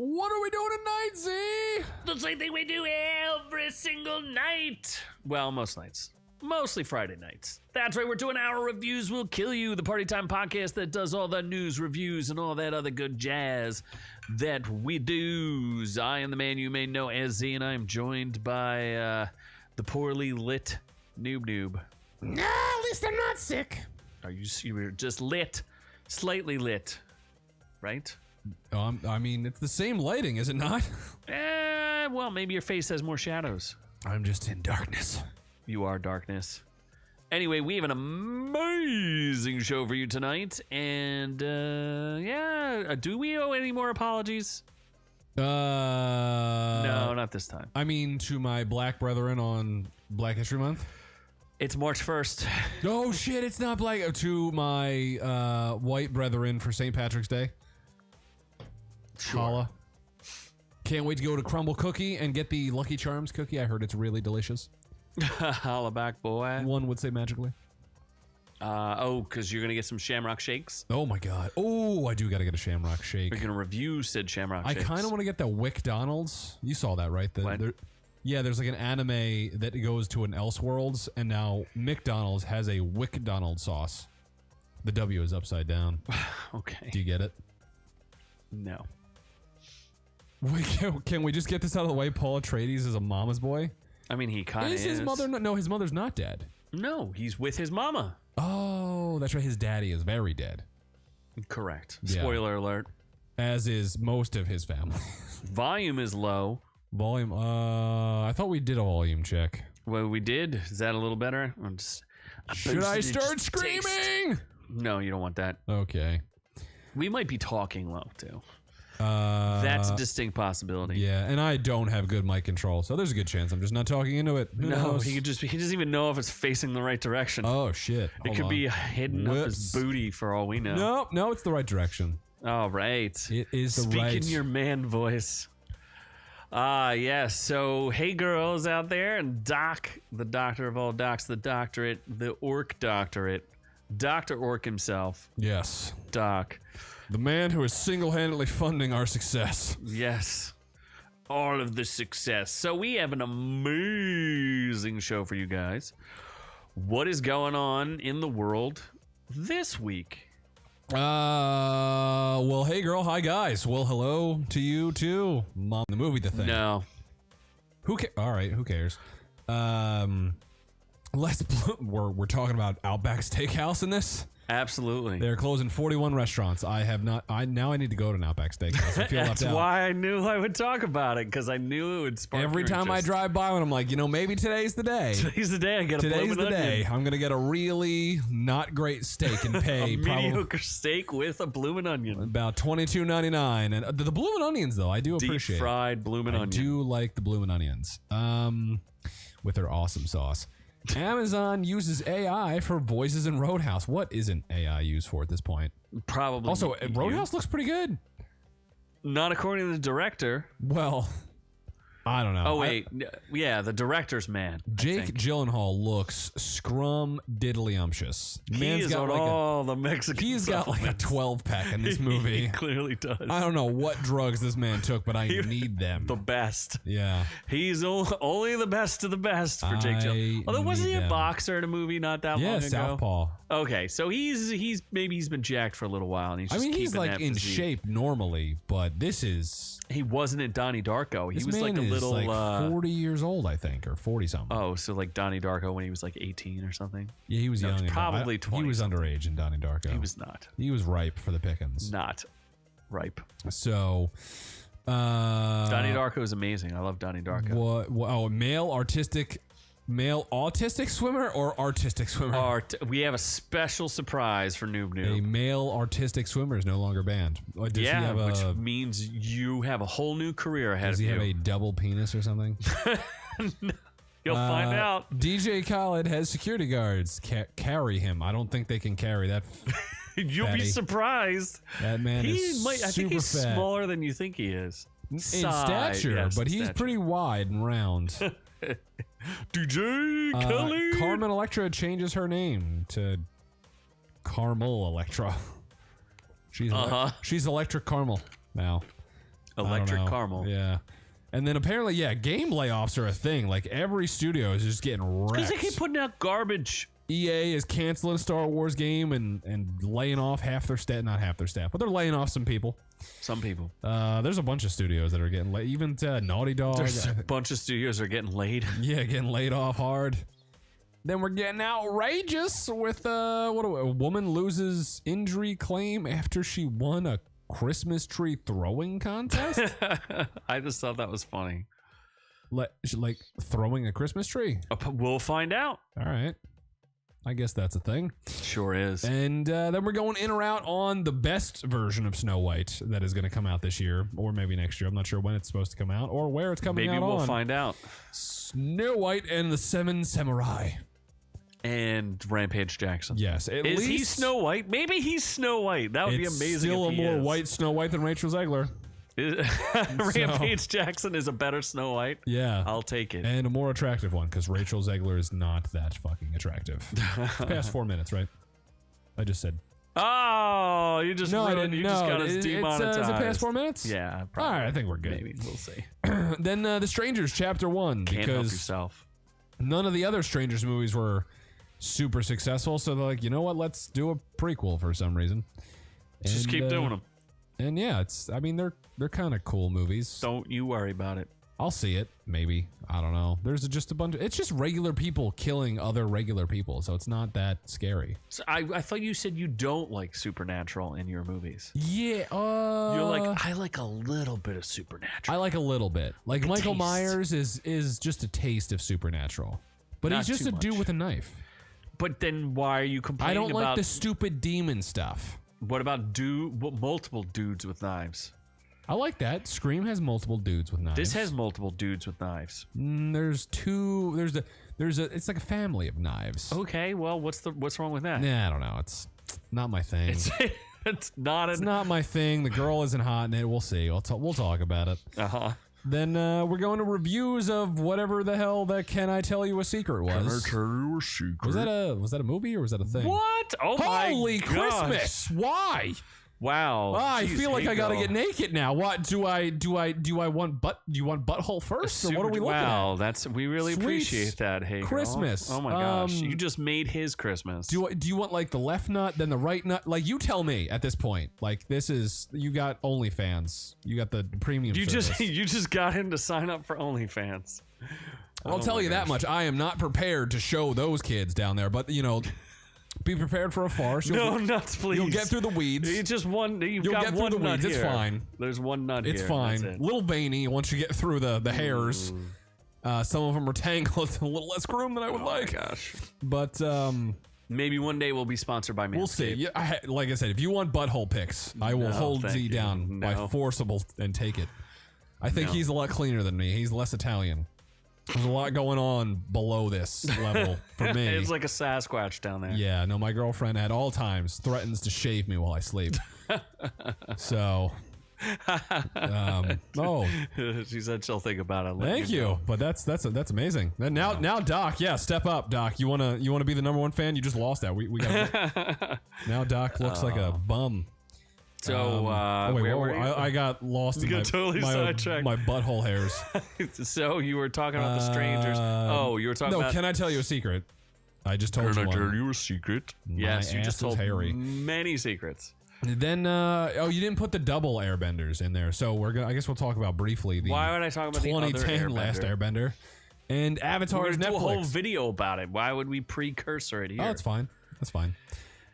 What are we doing tonight, Z? The same thing we do every single night. Well, most nights. Mostly Friday nights. That's right, we're doing Our Reviews Will Kill You, the party time podcast that does all the news reviews and all that other good jazz that we do. I am the man you may know as Z, and I am joined by the poorly lit Noob. Nah, at least I'm not sick. You were just lit, slightly lit, right? I mean, it's the same lighting, is it not? Well, maybe your face has more shadows. I'm just in darkness. You are darkness. Anyway, we have an amazing show for you tonight, and do we owe any more apologies? No, not this time. I mean, to my black brethren on Black History Month. It's March 1st. Oh shit, it's not black. To my white brethren for St. Patrick's Day. Sure. Holla. Can't wait to go to Crumble Cookie and get the Lucky Charms cookie. I heard it's really delicious. Holla back, boy. One would say magically. Because you're going to get some Shamrock Shakes? Oh my god. Oh, I do got to get a Shamrock Shake. We're going to review said Shamrock I Shakes. kind of want to get the WickDonald's. You saw that, right? What? There's like an anime that goes to an Elseworlds, and now McDonald's has a WickDonald sauce. The W is upside down. Okay. Do you get it? No. Can we just get this out of the way? Paul Atreides is a mama's boy? I mean, he kind of is. His mother? No, his mother's not dead. No, he's with his mama. Oh, that's right. His daddy is very dead. Correct. Yeah. Spoiler alert. As is most of his family. Volume is low. Volume, I thought we did a volume check. Well, we did. Is that a little better? Should I start screaming? No, you don't want that. Okay. We might be talking low, too. That's a distinct possibility. Yeah, and I don't have good mic control, so there's a good chance I'm just not talking into it. Who knows? He doesn't even know if it's facing the right direction. Oh, shit. It could be hidden up his booty for all we know. No, it's the right direction. All right. It is the Speak right. in your man voice. Yes. So, hey girls out there, and Doc, the doctor of all docs, the doctorate, the orc doctorate, Dr. Orc himself. Yes. Doc. The man who is single-handedly funding our success. Yes. All of the success. So we have an amazing show for you guys. What is going on in the world this week? Well, hey girl, hi guys. Well, hello to you too. Mom, the movie, the thing. No. All right, who cares? We're talking about Outback Steakhouse in this. Absolutely. They're closing 41 restaurants. I need to go to an Outback Steakhouse. I feel left That's out. why I knew I would talk about it, because I knew it would spark Every your time I interest. drive by one, I'm like, maybe today's the day. Today's the day I get a Today's bloomin' the day. onion. I'm gonna get a really not great steak and pay A probably mediocre steak with a bloomin' onion. about $22.99. And the bloomin' onions, though, I do appreciate. Deep fried bloomin' I onion. do like the bloomin' onions. With their awesome sauce. Amazon uses AI for voices in Roadhouse. What isn't AI used for at this point? Probably. Also, Roadhouse looks pretty good. Not according to the director. Well, I don't know. Oh, wait. Yeah, the director's man. Jake Gyllenhaal looks scrum-diddly-umptious. He is on all the Mexican He's got like a 12-pack in this movie. He clearly does. I don't know what drugs this man took, but I need them. The best. Yeah. He's only the best of the best for Jake Gyllenhaal. Although, wasn't he a boxer in a movie not that long ago? Yeah, Southpaw. Okay, so he's been jacked for a little while, and he's just he's keeping like that in physique. shape normally, but this is... He wasn't in Donnie Darko. He This was man like a little is like 40 years old, I think, or 40-something. Oh, so like Donnie Darko when he was like 18 or something? Yeah, he was young. Probably 20. He was underage in Donnie Darko. He was not. He was ripe for the pickings. Not ripe. So... Donnie Darko is amazing. I love Donnie Darko. Male autistic swimmer or artistic swimmer? We have a special surprise for Noob A Noob. male artistic swimmer is no lound banned. Does he have which means you have a whole new career ahead does of he you. have a double penis or something? You'll find out. DJ Khaled has security guards carry him. I don't think they can carry that. You'll fatty. be surprised. That man is I think he's super fat. smaller than you think he is. In stature, yes, but in he's stature. pretty wide and round. DJ Khaled. Carmen Electra changes her name to Carmel Electra. She's Electric Caramel now. Electric caramel. Yeah. And then apparently, game layoffs are a thing. Like every studio is just getting wrecked. Because they keep putting out garbage. EA is canceling a Star Wars game and laying off half their staff. Not half their staff, but they're laying off some people. Some people. There's a bunch of studios that are getting laid. Even Naughty Dog. There's a bunch of studios that are getting laid. Yeah, getting laid off hard. Then we're getting outrageous with a woman loses injury claim after she won a Christmas tree throwing contest. I just thought that was funny. Like throwing a Christmas tree. We'll find out. All right. I guess that's a thing. Sure is. And then we're going in or out on the best version of Snow White that is going to come out this year, or maybe next year. I'm not sure when it's supposed to come out or where it's coming out. Maybe we'll find out. Snow White and the Seven Samurai. And Rampage Jackson. Yes. Is he Snow White? Maybe he's Snow White. That would be amazing. Still if a he more is. white Snow White than Rachel Zegler. Rampage Jackson is a better Snow White. Yeah. I'll take it. And a more attractive one, because Rachel Zegler is not that fucking attractive. It's past 4 minutes, right? I just said. Oh, you just I ruined, didn't. you No, just got us demonetized. is it past 4 minutes? Yeah, probably. All right, I think we're good. Maybe. We'll see. Then The Strangers, Chapter 1. Can't help because yourself. none of the other Strangers movies were super successful, so they're like, you know what, let's do a prequel for some reason. Just keep doing them. And yeah, they're kind of cool movies. Don't you worry about it. I'll see it, maybe. I don't know. There's just a bunch of, it's just regular people killing other regular people, so it's not that scary. So I thought you said you don't like Supernatural in your movies. Yeah, You're like, I like a little bit of Supernatural. I like a little bit. Like Michael taste. Myers is just a taste of Supernatural. But Not he's just too a dude much. with a knife. But then why are you complaining I don't about... like the stupid demon stuff. What about multiple dudes with knives? I like that. Scream has multiple dudes with knives. This has multiple dudes with knives. There's two. It's like a family of knives. Okay, well, what's wrong with that? Nah, I don't know. It's not my thing. It's not my thing. The girl isn't hot in it. We'll see. We'll talk about it. Uh-huh. Then we're going to reviews of whatever the hell that Can I Tell You a Secret was. Can I tell you a secret? Was that a movie or was that a thing? What? Oh my Holy gosh. Christmas! Why? Wow. I Jeez, feel like hey, I gotta girl. get naked now. What do I want? Do you want butthole first, or what are we looking Wow, at? we really Sweet appreciate that. Hey, girl. Christmas. Oh my gosh, you just made his Christmas. Do you want like the left nut, then the right nut? Like you tell me at this point. Like this is you got OnlyFans. You got the premium. You service. you just got him to sign up for OnlyFans. I'll tell you that much. I am not prepared to show those kids down there, but be prepared for a farce. No nuts, please. You'll get through the weeds. You just one. You'll get got through one the nut weeds. It's here. fine. There's one nut It's here. fine. That's it. Little veiny once you get through the hairs. Some of them are tangled. It's a little less groom than I would like. Oh my gosh. But Maybe one day we'll be sponsored by Manscaped. we'll see. Yeah, like I said, if you want butthole pics, I will hold thank Z you. down by No. forcible and take it. I think No. he's a lot cleaner than me. He's less Italian. There's a lot going on below this level for me. It's like a Sasquatch down there. Yeah, no, my girlfriend at all times threatens to shave me while I sleep. So, She said she'll think about it. thank you. But that's amazing. And now, Doc, step up, Doc. You wanna be the number one fan? You just lost that. We got now. Doc looks like a bum. So, wait, where whoa, were you? I got lost in got my, totally sidetracked. my butthole hairs. So you were talking about the strangers. Oh, you were talking about. Can I tell you a secret? I just told you one. you a secret? My Yes, you ass just is told hairy. many secrets. Then, you didn't put the double airbenders in there, so I guess we'll talk about briefly the Why would I talk about the other 2010 Last Airbender and We're Avatar's gonna Netflix. do a whole video about it. Why would we precursor it here? Oh, that's fine. That's fine.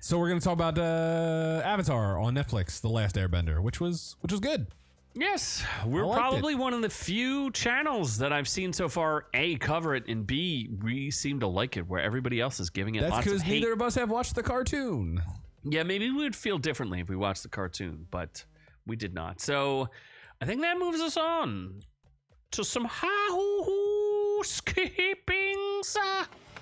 So we're gonna talk about Avatar on Netflix, The Last Airbender, which was good. Yes, we're liked probably one of the few channels that I've seen so far, A, cover it, and B, we seem to like it, where everybody else is giving it That's lots of because hate. neither of us have watched the cartoon. Yeah, maybe we would feel differently if we watched the cartoon, but we did not. So I think that moves us on to some housekeepings.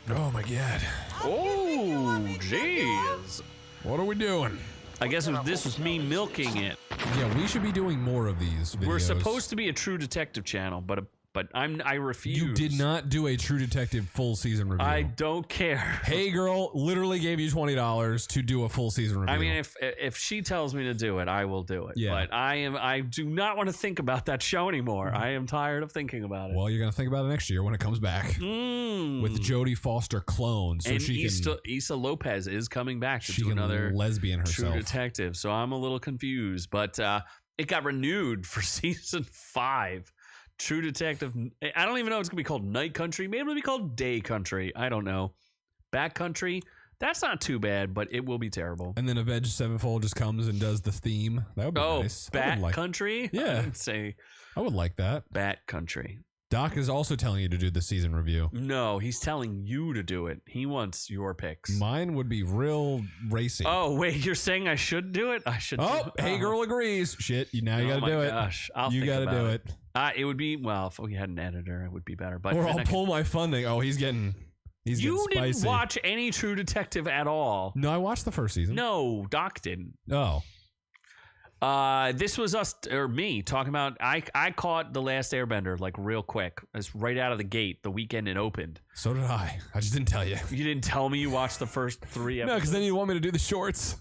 Oh my god. Oh, jeez. What are we doing? I guess this was me milking it. Yeah, we should be doing more of these videos. We're supposed to be a true detective channel, but but I refuse. You did not do a True Detective full season review. I don't care. Hey Girl literally gave you $20 to do a full season review. I mean, if she tells me to do it, I will do it. Yeah. But I do not want to think about that show anymore. I am tired of thinking about it. Well, you're gonna think about it next year when it comes back with Jodie Foster clone. So and she Issa Lopez is coming back to she do can another lesbian herself. True Detective. So I'm a little confused, but it got renewed for season 5. True Detective. I don't even know if it's gonna be called Night Country. Maybe it'll be called Day Country. I don't know. Back Country. That's not too bad, but it will be terrible. And then Avenged Sevenfold just comes and does the theme. That would be nice. Bat Country? Yeah. I would like that. Bat Country. Doc is also telling you to do the season review. No, he's telling you to do it. He wants your picks. Mine would be real racy. Oh, wait, you're saying I should do it? I should do it. Hey Girl agrees. Shit, now you gotta do it. Gosh, you gotta do it. It would be, well, if we had an editor, it would be better. But or I'll pull my funding. Oh, he's getting spicy. You didn't watch any True Detective at all. No, I watched the first season. No, Doc didn't. Oh. This was us or me talking about. I caught The Last Airbender like real quick. It's right out of the gate the weekend it opened. So did I. I just didn't tell you. You didn't tell me you watched the first 3 episodes. No, because then you want me to do the shorts.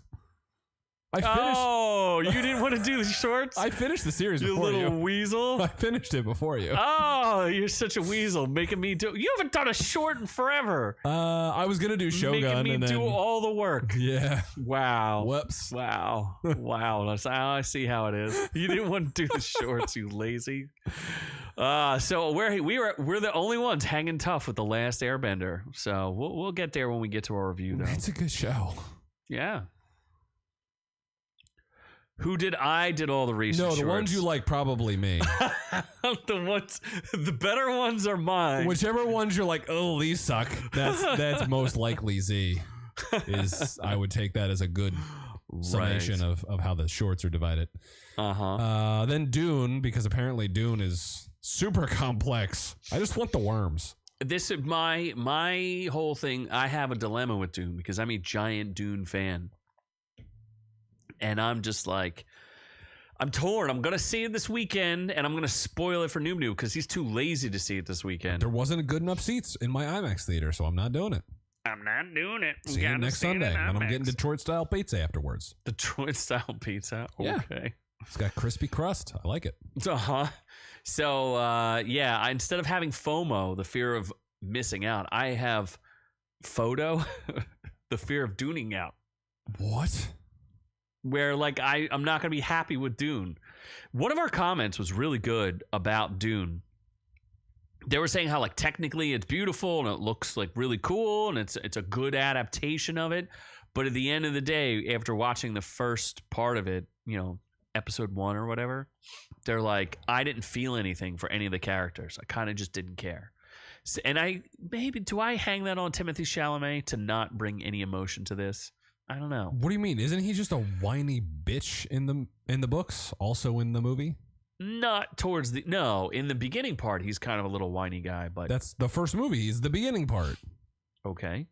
I finished. Oh, you didn't want to do the shorts? I finished the series you before you. You little weasel. I finished it before you. Oh, you're such a weasel, making me do. You haven't done a short in forever. I was gonna do Shogun, making me and then do all the work. Yeah. Wow. Whoops. Wow. Wow. That's how I see how it is. You didn't want to do the shorts, you lazy. So we're the only ones hanging tough with The Last Airbender. So we'll get there when we get to our review, though. It's a good show. Yeah. Who did all the research? No, the ones you like, probably me. The better ones are mine. Whichever ones you're like, oh, these suck. That's most likely Z. I would take that as a good summation of how the shorts are divided. Then Dune, because apparently Dune is super complex. I just want the worms. This is my whole thing. I have a dilemma with Dune because I'm a giant Dune fan. And I'm just like, I'm torn. I'm going to see it this weekend, and I'm going to spoil it for Noob Noob because he's too lazy to see it this weekend. There wasn't good enough seats in my IMAX theater, so I'm not doing it. I'm not doing it. See you next Sunday, and I'm getting Detroit-style pizza afterwards. Detroit-style pizza? Okay. Yeah. It's got crispy crust. I like it. So, instead of having FOMO, the fear of missing out, I have FOTO, the fear of dooning out. What? Where like I'm not gonna be happy with Dune. One of our comments was really good about Dune. They were saying how like technically it's beautiful and it looks like really cool and it's a good adaptation of it. But at the end of the day, after watching the first part of it, episode 1 or whatever, they're like, I didn't feel anything for any of the characters. I kind of just didn't care. So, and do I hang that on Timothée Chalamet to not bring any emotion to this? I don't know. What do you mean? Isn't he just a whiny bitch in the books? Also in the movie? Not towards in the beginning part, he's kind of a little whiny guy, but that's the first movie. He's the beginning part. Okay.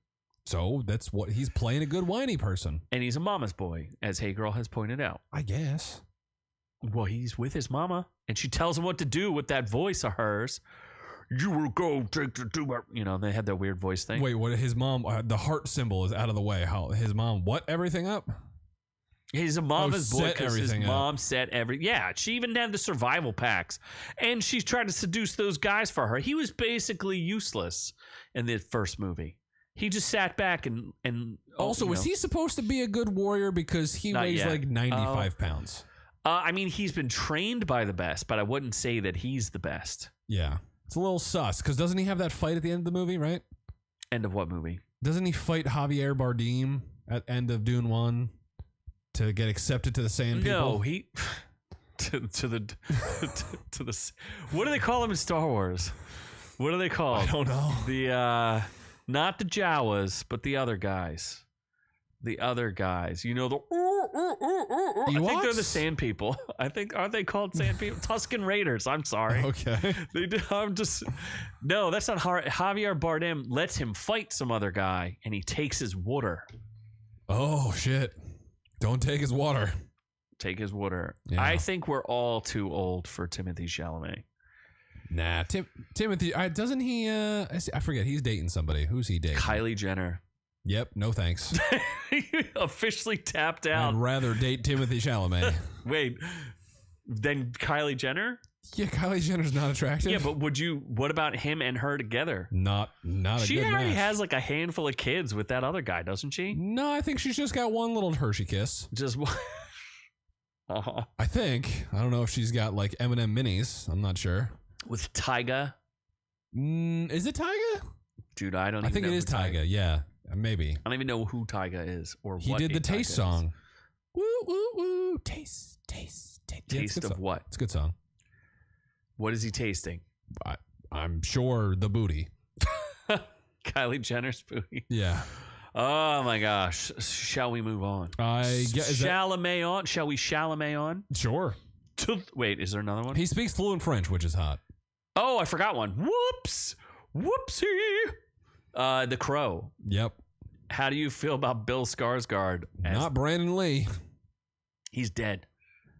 So that's what he's playing, a good whiny person. And he's a mama's boy, as Hey Girl has pointed out. I guess. Well, he's with his mama, and she tells him what to do with that voice of hers. You will go take the tumor. They had that weird voice thing. Wait, what? His mom, the heart symbol is out of the way. How his mom, what? Everything up? He's a mama's boy because his mom up. set Yeah, she even had the survival packs. And she's trying to seduce those guys for her. He was basically useless in the first movie. He just sat back and also, was he supposed to be a good warrior because he weighs like 95 pounds? He's been trained by the best, but I wouldn't say that he's the best. Yeah. It's a little sus, because doesn't he have that fight at the end of the movie, right? End of what movie? Doesn't he fight Javier Bardem at end of Dune 1 to get accepted to the Sand People? No, he... to the... What do they call him in Star Wars? What are they called? I don't know. The, not the Jawas, but the other guys. The other guys. I think they're the Sand People. Aren't they called Sand People? Tusken Raiders. I'm sorry. Okay. No, that's not Javier Bardem lets him fight some other guy and he takes his water. Oh, shit. Don't take his water. Take his water. Yeah. I think we're all too old for Timothée Chalamet. Nah, Timothy. Doesn't he? I forget. He's dating somebody. Who's he dating? Kylie Jenner. Yep. No thanks. Officially tapped out. I'd rather date Timothy Chalamet. Wait, then Kylie Jenner? Yeah, Kylie Jenner's not attractive. Yeah, but what about him and her together? Not a She good already match. has like a handful of kids with that other guy, doesn't she? No, I think she's just got one little Hershey kiss. Just one. Uh-huh. I think. I don't know if she's got like M&M minis. I'm not sure. With Tyga? Is it Tyga? Dude, I don't I even think know it is who Tyga. Yeah, maybe. I don't even know who Tyga is or He what did the a Taste Tyga song. is. Woo, woo, woo. Taste. Yeah, it's a Taste good of song. what? It's a good song. What is he tasting? I'm sure the booty. Kylie Jenner's booty. Yeah. Oh my gosh. Shall we move on? I guess. Chalamet on? Shall we Chalamet on? Sure. Wait, is there another one? He speaks fluent French, which is hot. Oh, I forgot one. Whoops. Whoopsie. The Crow. Yep. How do you feel about Bill Skarsgård? Not Brandon Lee. He's dead.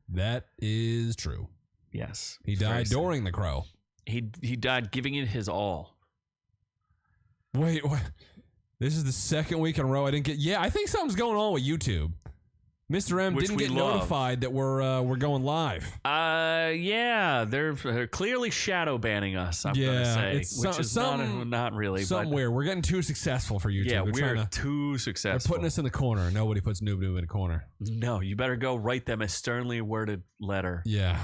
That is true. Yes. He died during The Crow. He died giving it his all. Wait, what? This is the second week in a row I didn't get. Yeah, I think something's going on with YouTube. Mr. M Which didn't we get love. notified that we're going live. Yeah, they're clearly shadow banning us. I'm gonna say, it's which is not really, something but weird. We're getting too successful for YouTube. yeah, They're we're trying too they're successful. putting us in the corner. Nobody puts noob in the corner. No, you better go write them a sternly worded letter. Yeah,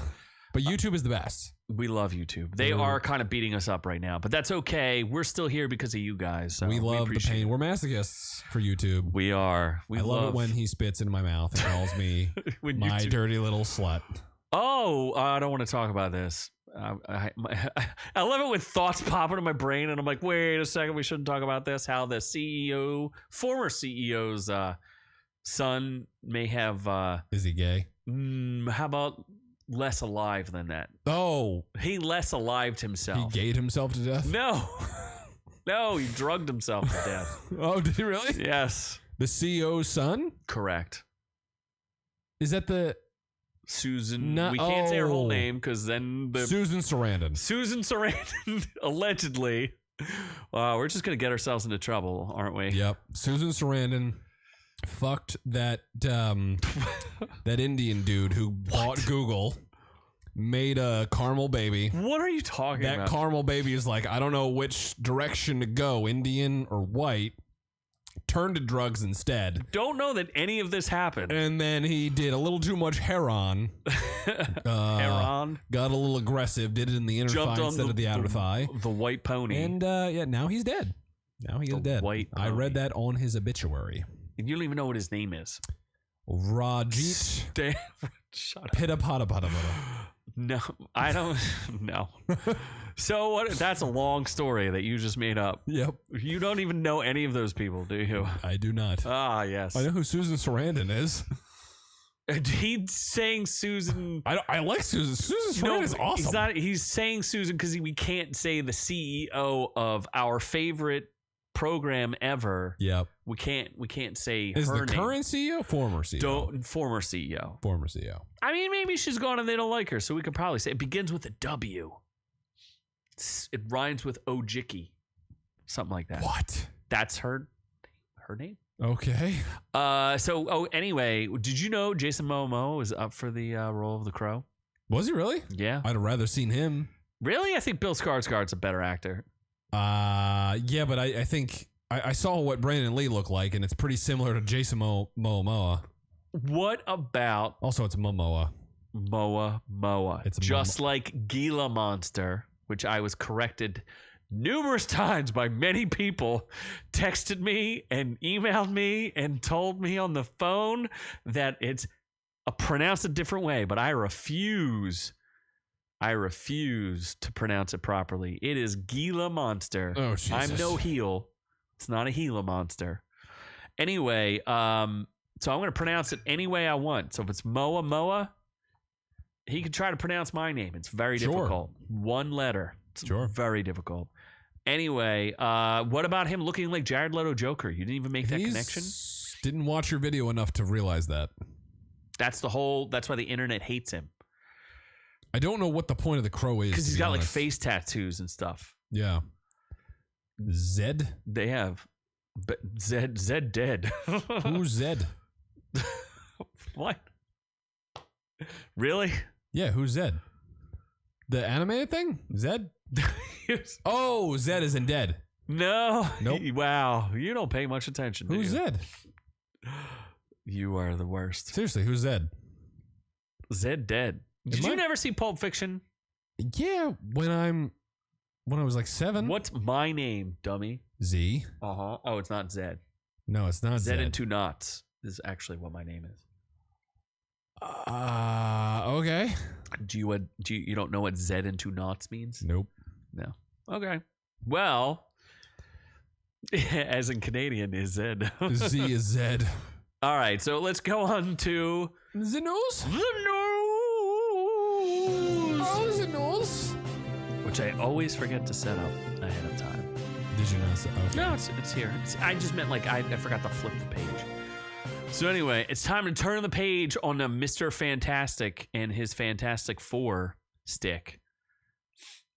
but YouTube is the best. We love YouTube. They are kind of beating us up right now, but that's okay. We're still here because of you guys. So we love the appreciate pain. it. We're masochists for YouTube. We are. I love it when he spits into my mouth and calls me when my YouTube- dirty little slut. Oh, I don't want to talk about this. I love it when thoughts pop into my brain, and I'm like, wait a second, we shouldn't talk about this. How the former CEO's son may have. Is he gay? How about less alive than that? Oh, He less alived himself. he gayed himself to death? No. No, he drugged himself to death. Oh, did he really? Yes. The CEO's son? Correct. Is that the Susan. No- we can't say her whole oh. name because then Susan Sarandon? Susan Sarandon, allegedly. We're just going to get ourselves into trouble, aren't we? Yep. Susan Sarandon fucked that that Indian dude who bought Google, made a caramel baby. What are you talking That about? caramel baby is like, I don't know which direction to go, Indian or white. Turned to drugs instead. Don't know that any of this happened. And then he did a little too much heron. Heron. Got a little aggressive, did it in the inner Jumped thigh on instead of the outer thigh. The white pony. And yeah, now he's dead. Now he is The dead. white I read pony. that on his obituary. You don't even know what his name is. Rajit Damn. Shut up. Pitta Pata Pata. No, I don't. No. So what? That's a long story that you just made up. Yep. You don't even know any of those people, do you? I do not. Ah, yes. I know who Susan Sarandon is. He's saying Susan. I like Susan. Susan Sarandon is awesome. He's not. He's saying Susan because we can't say the CEO of our favorite program ever. Yep. We can't say Is her the name. current CEO? Former CEO. Former CEO. Former CEO. I mean, maybe she's gone and they don't like her, so we could probably say it begins with a W. It rhymes with Ojiki, something like that. What? That's her name. Okay. Anyway, did you know Jason Momoa was up for the role of the Crow? Was he really? Yeah. I'd have rather seen him. Really? I think Bill Skarsgård's a better actor. Yeah, but I think I saw what Brandon Lee looked like, and it's pretty similar to Jason Momoa. What about Also, it's Momoa. Moa? It's just like Gila Monster, which I was corrected numerous times by many people, texted me and emailed me and told me on the phone that it's pronounced a different way, but I refuse to pronounce it properly. It is Gila Monster. Oh, Jesus. I'm no heel. It's not a Gila Monster. Anyway, so I'm going to pronounce it any way I want. So if it's Moa, he can try to pronounce my name. It's very difficult. One letter. It's very difficult. Anyway, what about him looking like Jared Leto Joker? You didn't even make that connection? Didn't watch your video enough to realize that. That's why the internet hates him. I don't know what the point of the crow is. Because he's got like face tattoos and stuff. Yeah. Zed? They have. But Zed dead. Who's Zed? What? Really? Yeah, who's Zed? The animated thing? Zed? Oh, Zed isn't dead. No. Nope. Wow. You don't pay much attention. Who's Zed? You are the worst. Seriously, who's Zed? Zed dead. Did you never see Pulp Fiction? Yeah, when I was like 7. What's my name, dummy? Z. Uh-huh. Oh, it's not Zed. No, it's not Zed. Zed and 2 knots is actually what my name is. Okay. Do you don't know what Zed and 2 knots means? Nope. No. Okay. Well, as in Canadian is Zed. Z is Zed. All right, so let's go on to the news. The news. Oh, the news. Which I always forget to set up ahead of time. Did you not set up? No, it's here. I just meant like I forgot to flip the page. So anyway, it's time to turn the page on the Mr. Fantastic and his Fantastic Four stick.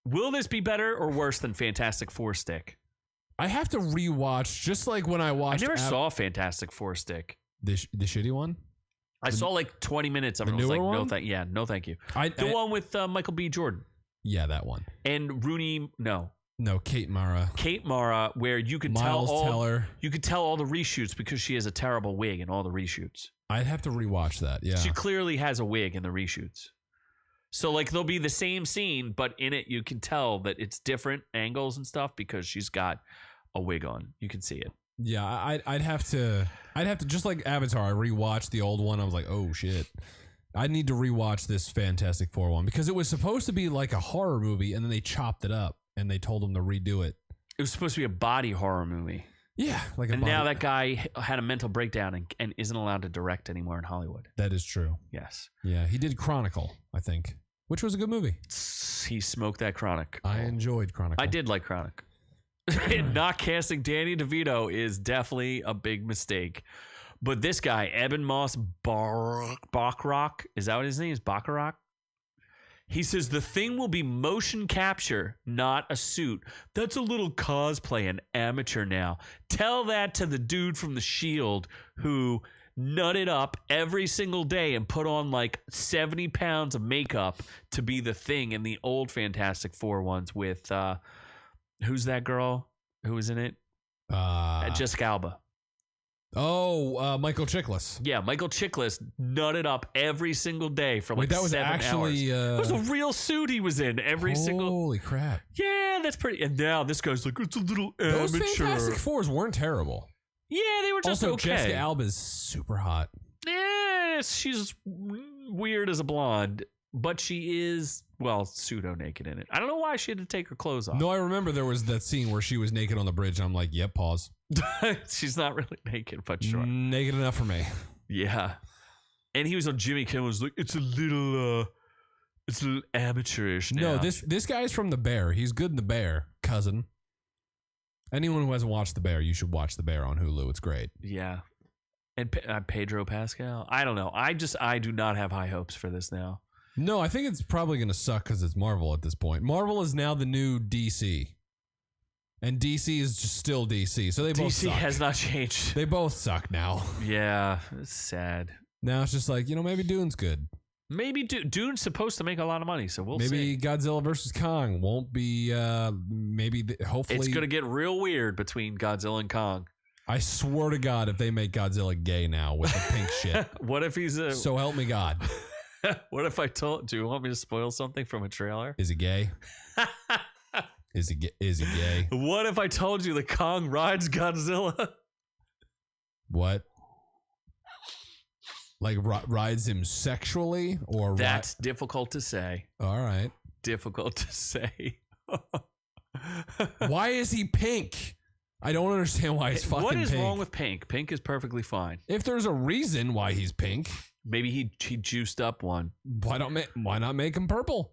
Will this be better or worse than Fantastic Four stick? I have to rewatch, just like when I watched. I never saw Fantastic Four stick. The shitty one. I saw like 20 minutes of it. I was like, no, thank you. The one with Michael B. Jordan. Yeah, that one. And Rooney, no, Kate Mara. Kate Mara, where you could Miles Teller. You could tell all the reshoots because she has a terrible wig in all the reshoots. I'd have to rewatch that. Yeah, she clearly has a wig in the reshoots. So like they'll be the same scene, but in it you can tell that it's different angles and stuff because she's got a wig on. You can see it. Yeah, I'd have to just like Avatar. I rewatched the old one. I was like, oh shit. I need to rewatch this Fantastic Four one because it was supposed to be like a horror movie, and then they chopped it up and they told them to redo it. It was supposed to be a body horror movie. Yeah, and now that guy had a mental breakdown and isn't allowed to direct anymore in Hollywood. That is true. Yes. Yeah, he did Chronicle, I think, which was a good movie. He smoked that Chronic. I enjoyed Chronicle. I did like Chronic. Not casting Danny DeVito is definitely a big mistake. But this guy, Eben Moss Bachrach, is that what his name is? Bachrach? He says the thing will be motion capture, not a suit. That's a little cosplay and amateur now. Tell that to the dude from The Shield who nutted up every single day and put on like 70 pounds of makeup to be the Thing in the old Fantastic Four ones with, who's that girl who was in it? Jessica Alba. Oh, Michael Chiklis. Yeah, Michael Chiklis nutted up every single day for like 7 hours. That was actually it was a real suit he was in every single. Holy crap! Yeah, that's pretty. And now this guy's like, it's a little amateur. Those Fantastic Fours weren't terrible. Yeah, they were just also, okay. Jessica Alba's super hot. Yeah, she's weird as a blonde, but she is, well, pseudo naked in it. I don't know why she had to take her clothes off. No, I remember there was that scene where she was naked on the bridge. And I'm like, yep, pause. She's not really naked, but sure. Naked enough for me. Yeah. And he was on Jimmy Kimmel. Was like, it's a little amateurish now. No, this guy's from The Bear. He's good in The Bear, cousin. Anyone who hasn't watched The Bear, you should watch The Bear on Hulu. It's great. Yeah. And Pedro Pascal. I don't know. I do not have high hopes for this now. No, I think it's probably going to suck because it's Marvel at this point. Marvel is now the new DC. And DC is just still DC. So they both suck. DC has not changed. They both suck now. Yeah, it's sad. Now it's just like, maybe Dune's good. Maybe Dune's supposed to make a lot of money, so we'll see. Maybe Godzilla versus Kong won't be, hopefully. It's going to get real weird between Godzilla and Kong. I swear to God, if they make Godzilla gay now with the pink shit. What if he's a... So help me God. What if I told... Do you want me to spoil something from a trailer? Is he gay? Is he gay? What if I told you that Kong rides Godzilla? What? Like rides him sexually or that's difficult to say. All right. Difficult to say. Why is he pink? I don't understand why he's fucking pink. What is wrong with pink? Pink is perfectly fine. If there's a reason why he's pink, maybe he juiced up one. Why not make him purple?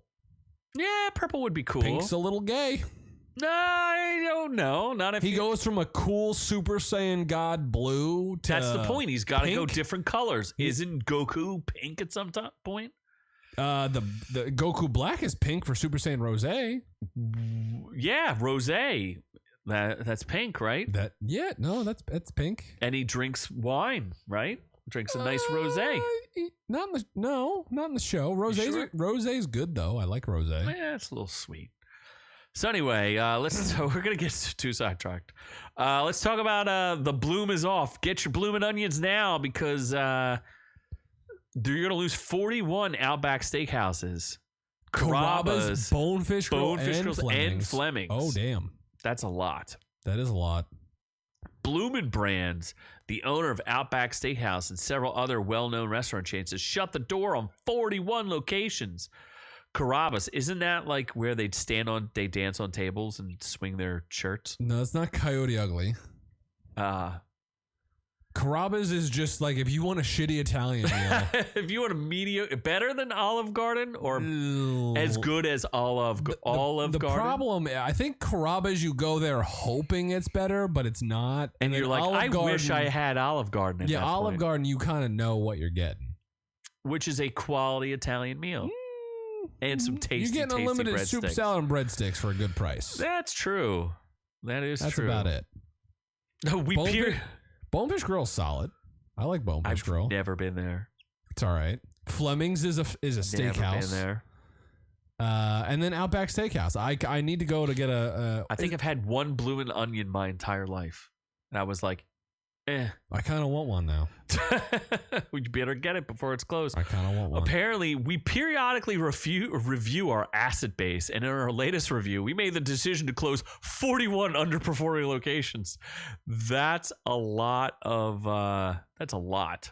Yeah, purple would be cool. Pink's a little gay. No, I don't know. Not if he goes from a cool Super Saiyan God blue to that's the point. He's got to go pink. different colors. Isn't Goku pink at some point? The Goku Black is pink for Super Saiyan Rose. Yeah, Rose. That's pink, right? That's pink. And he drinks wine, right? Drinks a nice rosé. Not in the show. Rosé's good though. I like rosé. Yeah, it's a little sweet. So anyway, we're gonna get too sidetracked. Let's talk about the bloom is off. Get your bloomin' onions now because you're gonna lose 41 Outback Steakhouses, Carrabba's, Bonefish Grill, and Fleming's. Oh damn, that's a lot. That is a lot. Bloomin' Brands, the owner of Outback Steakhouse and several other well-known restaurant chains, has shut the door on 41 locations. Carrabba's, isn't that like where they dance on tables and swing their shirts? No, it's not Coyote Ugly. Carrabba's is just like if you want a shitty Italian meal. If you want a better than Olive Garden or as good as Olive Garden. The problem, I think Carrabba's, you go there hoping it's better, but it's not. And you're like, wish I had Olive Garden at that Olive point. Garden, you kind of know what you're getting. Which is a quality Italian meal. And some tasty, you're getting unlimited soup, salad, and breadsticks for a good price. That's true. That's true. About it. No, Bonefish Grill's solid. I like Bonefish Grill. I've never been there. It's all right. Fleming's is a steakhouse. Never been there. And then Outback Steakhouse. I need to go to get I think I've had one bloomin' onion my entire life. And I was like, I kind of want one now. We better get it before it's closed. I kind of want one. Apparently, we periodically review our asset base, and in our latest review, we made the decision to close 41 underperforming locations. That's a lot of. That's a lot.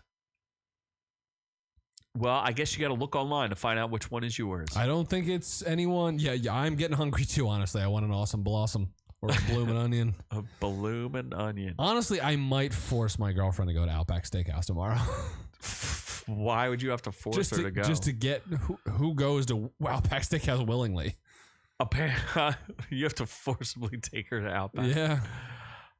Well, I guess you got to look online to find out which one is yours. I don't think it's anyone. Yeah, I'm getting hungry too. Honestly, I want an awesome blossom. Or a bloomin' onion. A bloomin' onion. Honestly, I might force my girlfriend to go to Outback Steakhouse tomorrow. Why would you have to force her to go? Just to get who goes to Outback Steakhouse willingly. You have to forcibly take her to Outback. Yeah.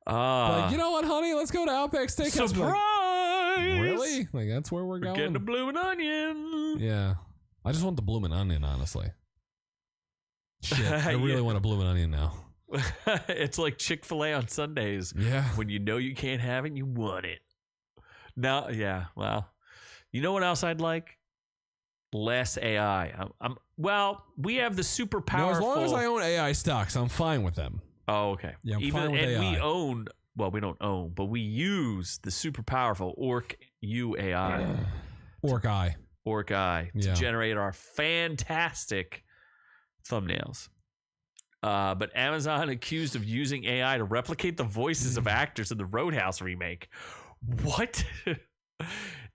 Like, you know what, honey? Let's go to Outback Steakhouse. Surprise! Like, really? Like, that's where we're going? Getting a bloomin' onion. Yeah. I just want the bloomin' onion, honestly. Shit. I really want a bloomin' onion now. It's like Chick-fil-A on Sundays. Yeah. When you know you can't have it, you want it. Now, yeah, well. You know what else I'd like? Less AI. We have the super powerful. As long as I own AI stocks, I'm fine with them. Oh, okay. Yeah, I'm fine with AI. We don't own, but we use the super powerful Orc U AI. Orc Eye to generate our fantastic thumbnails. But Amazon accused of using AI to replicate the voices of actors in the Roadhouse remake. What?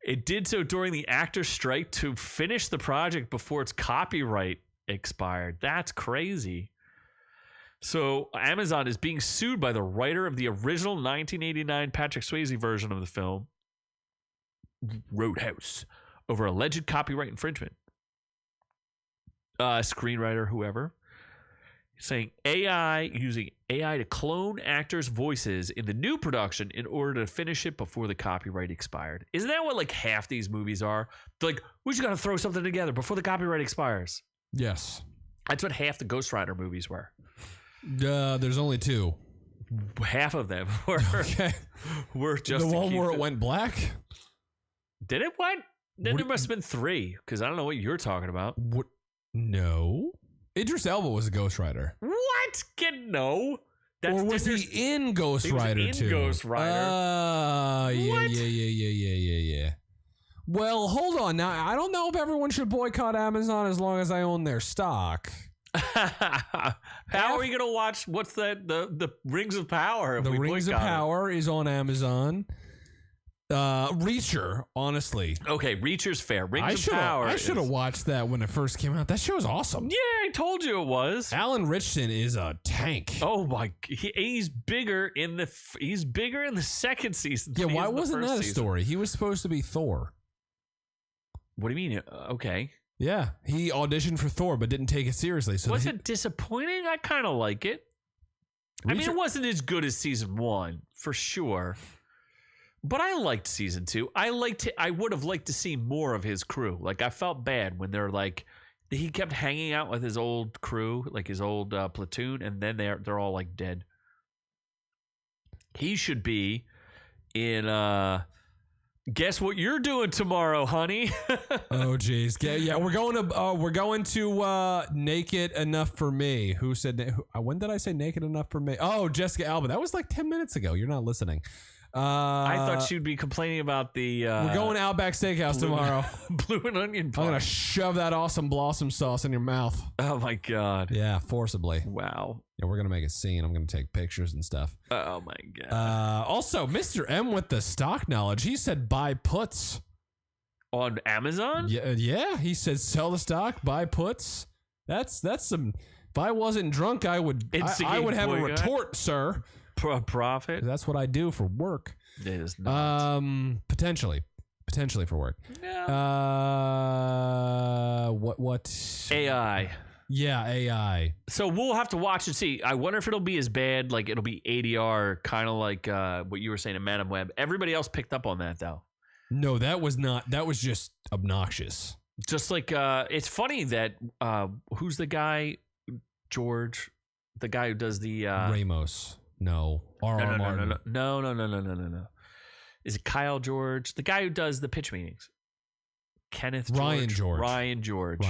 It did so during the actor strike to finish the project before its copyright expired. That's crazy. So Amazon is being sued by the writer of the original 1989 Patrick Swayze version of the film, Roadhouse, over alleged copyright infringement. Screenwriter, whoever. Saying using AI to clone actors' voices in the new production in order to finish it before the copyright expired. Isn't that what like half these movies are? They're like, we just got to throw something together before the copyright expires. Yes. That's what half the Ghost Rider movies were. There's only 2. Half of them were, were just the one where it went black? Did it? What? Then there must have been 3, because I don't know what you're talking about. What? No. Idris Elba was a Ghost Rider. What? No. Or was he in Ghost Rider too? Ghost Rider. Yeah. Well, hold on. Now, I don't know if everyone should boycott Amazon as long as I own their stock. How are we going to watch, what's that, the Rings of Power? The Rings of Power is on Amazon. Reacher, honestly. Okay, Reacher's fair. Rings of Power. I should have watched that when it first came out. That show is awesome. Yeah, I told you it was. Alan Ritchson is a tank. Oh my! He's bigger in the second season. Yeah, why wasn't that a story? He was supposed to be Thor. What do you mean? Okay. Yeah, he auditioned for Thor but didn't take it seriously. So was it disappointing? I kind of like it. I mean, it wasn't as good as season 1 for sure. But I liked season 2. I would have liked to see more of his crew. Like, I felt bad when they're like, he kept hanging out with his old crew, like his old platoon, and then they're all like dead. He should be in guess what you're doing tomorrow, honey? Oh geez. Yeah, we're going to Naked Enough for Me. Who said when did I say Naked Enough for Me? Oh, Jessica Alba. That was like 10 minutes ago. You're not listening. I thought she'd be complaining about the we're going to Outback Steakhouse tomorrow. Bloomin' onion pie. I'm gonna shove that awesome blossom sauce in your mouth. Oh my god. Yeah, forcibly. Wow. Yeah, we're gonna make a scene. I'm gonna take pictures and stuff. Oh my god. Also, Mr. M with the stock knowledge. He said buy puts on Amazon. Yeah. He said sell the stock, buy puts. That's some. If I wasn't drunk, I would have a retort, sir. Profit. That's what I do for work. It is not. Potentially for work. No. What? AI. Yeah, AI. So we'll have to watch and see. I wonder if it'll be as bad. Like it'll be ADR, kind of like what you were saying in Madam Web. Everybody else picked up on that though. No, that was not. That was just obnoxious. Just like it's funny that who's the guy? George, the guy who does the Ramos. No. R.R. Martin. No. Is it Kyle George? The guy who does the pitch meetings. Ryan George.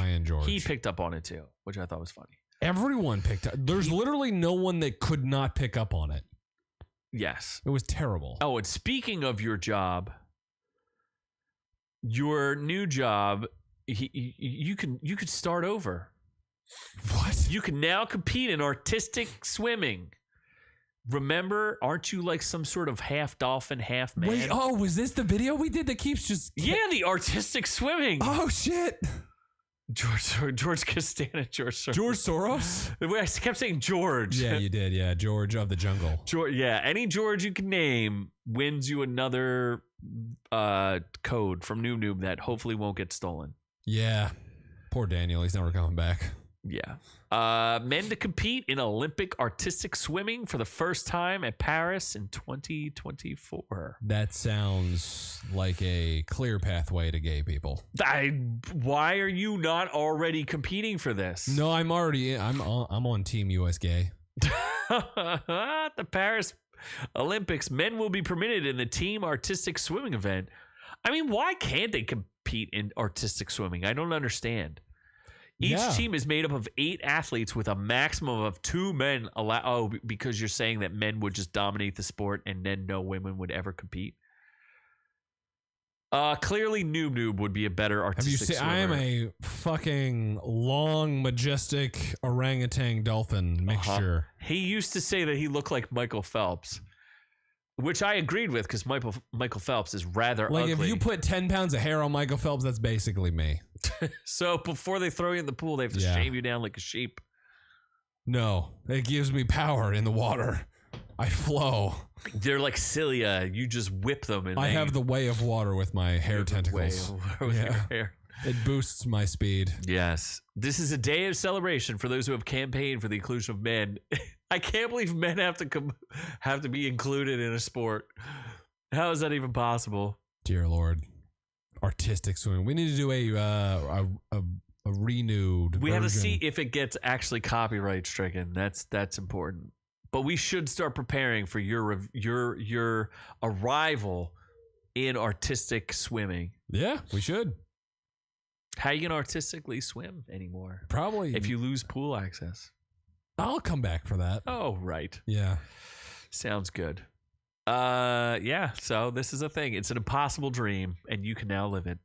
He picked up on it too, which I thought was funny. Everyone picked up. There's literally no one that could not pick up on it. Yes. It was terrible. Oh, and speaking of your job, your new job, you could start over. What? You can now compete in artistic swimming. Remember, aren't you like some sort of half dolphin, half man? Wait, was this the video we did that keeps just... Yeah, the artistic swimming. Oh, shit. George Costanza, George Soros? I kept saying George. Yeah, you did. Yeah, George of the Jungle. Yeah, any George you can name wins you another code from Noob Noob that hopefully won't get stolen. Yeah. Poor Daniel. He's never coming back. Yeah. Men to compete in Olympic artistic swimming for the first time at Paris in 2024. That sounds like a clear pathway to gay people. Why are you not already competing for this? No, I'm on Team US Gay. The Paris Olympics, men will be permitted in the team artistic swimming event. I mean, why can't they compete in artistic swimming? I don't understand. Each team is made up of 8 athletes with a maximum of 2 men allowed. Oh, because you're saying that men would just dominate the sport and then no women would ever compete? Clearly, Noob Noob would be a better artistic swimmer. I am a fucking long, majestic orangutan dolphin mixture. He used to say that he looked like Michael Phelps, which I agreed with because Michael Phelps is rather ugly. If you put 10 pounds of hair on Michael Phelps, that's basically me. So before they throw you in the pool, they have to shave you down like a sheep. No, it gives me power in the water. I flow. They're like cilia. You just whip them. And I have the way of water with my hair tentacles. With your hair. It boosts my speed. Yes. This is a day of celebration for those who have campaigned for the inclusion of men. I can't believe men have to be included in a sport. How is that even possible? Dear Lord. Artistic swimming. We need to do a renewed We version. have to see if it gets actually copyright stricken. That's important. But we should start preparing for your arrival in artistic swimming. Yeah, we should. How you gonna artistically swim anymore? Probably if you lose pool access. I'll come back for that. Oh, right. Yeah. Sounds good. Yeah, so this is a thing. It's an impossible dream, and you can now live it.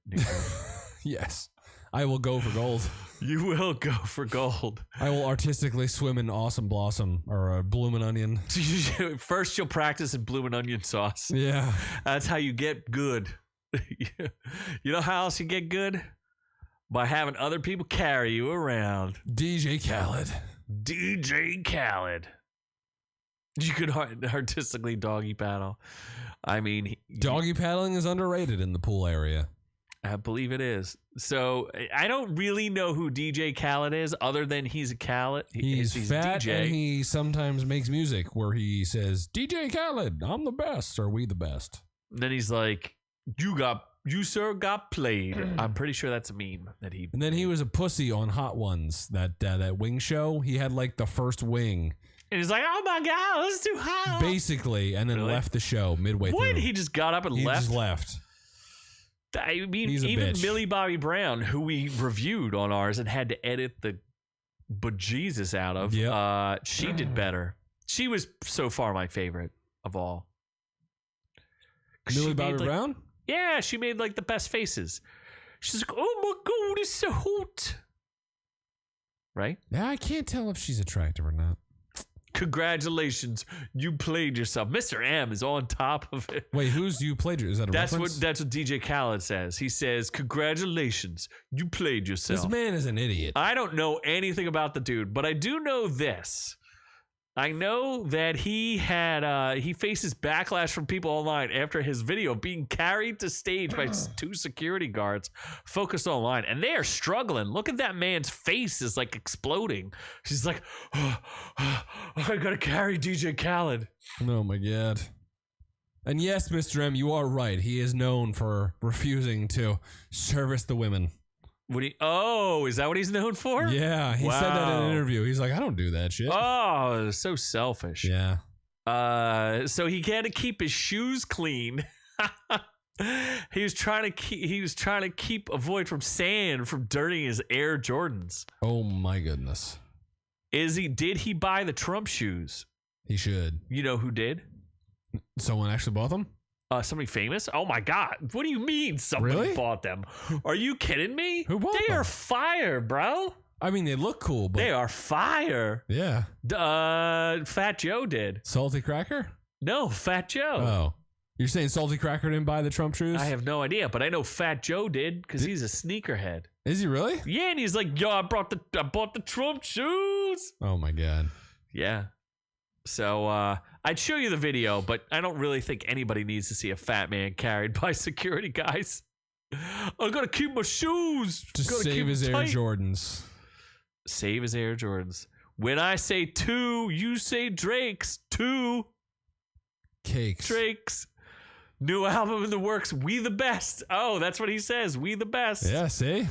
Yes. I will go for gold. You will go for gold. I will artistically swim in awesome blossom or bloomin' onion. First, you'll practice in bloomin' onion sauce. Yeah. That's how you get good. You know how else you get good? By having other people carry you around. DJ Khaled. You could artistically doggy paddle. I mean, doggy paddling is underrated in the pool area. I believe it is. So I don't really know who DJ Khaled is, other than he's a Khaled. He's fat DJ. And he sometimes makes music where he says, "DJ Khaled, I'm the best. Are we the best?" And then he's like, you sir got played. I'm pretty sure that's a meme that he. And then he was a pussy on Hot Ones, that wing show. He had like the first wing. And he's like, oh my God, it's too hot. Basically, and then left the show midway through. What? He just got up and left? He just left. I mean, He's a even bitch. Millie Bobby Brown, who we reviewed on ours and had to edit the bejesus out of, she did better. She was so far my favorite of all. Millie Bobby Brown? Yeah, she made like the best faces. She's like, oh my God, it's so hot. Right? Yeah, I can't tell if she's attractive or not. Congratulations, you played yourself. Mr. M is on top of it. Wait, who's you played? Is that a reference? That's what DJ Khaled says. He says, congratulations, you played yourself. This man is an idiot. I don't know anything about the dude, but I do know this. I know that he faces backlash from people online after his video being carried to stage by 2 security guards focused online, and they are struggling. Look at that man's face is like exploding. She's like, I gotta carry DJ Khaled. Oh my God. And yes, Mr. M, you are right. He is known for refusing to service the women. Is that what he's known for? Yeah, he said that in an interview. He's like, I don't do that shit. Oh, so selfish. Yeah. So he had to keep his shoes clean. He was trying to keep avoid from sand from dirtying his Air Jordans. Oh my goodness. Did he buy the Trump shoes? He should. You know who did? Someone actually bought them? Somebody famous? Oh my God. What do you mean somebody bought them? Are you kidding me? Who bought them? They are fire, bro. I mean, they look cool, but They are fire. yeah. Fat Joe did. Salty Cracker? No, Fat Joe. Oh. You're saying Salty Cracker didn't buy the Trump shoes? I have no idea, but I know Fat Joe did because he's a sneakerhead. Is he really? Yeah, and he's like, yo, I bought the Trump shoes. Oh my God. Yeah. So I'd show you the video, but I don't really think anybody needs to see a fat man carried by security guys. I gotta keep my shoes. Just Gotta save keep his them Air tight. Jordans. Save his Air Jordans. When I say 2, you say Drake's. 2 Cakes. Drake's. New album in the works. We the best. Oh, that's what he says. We the best. Yeah, see?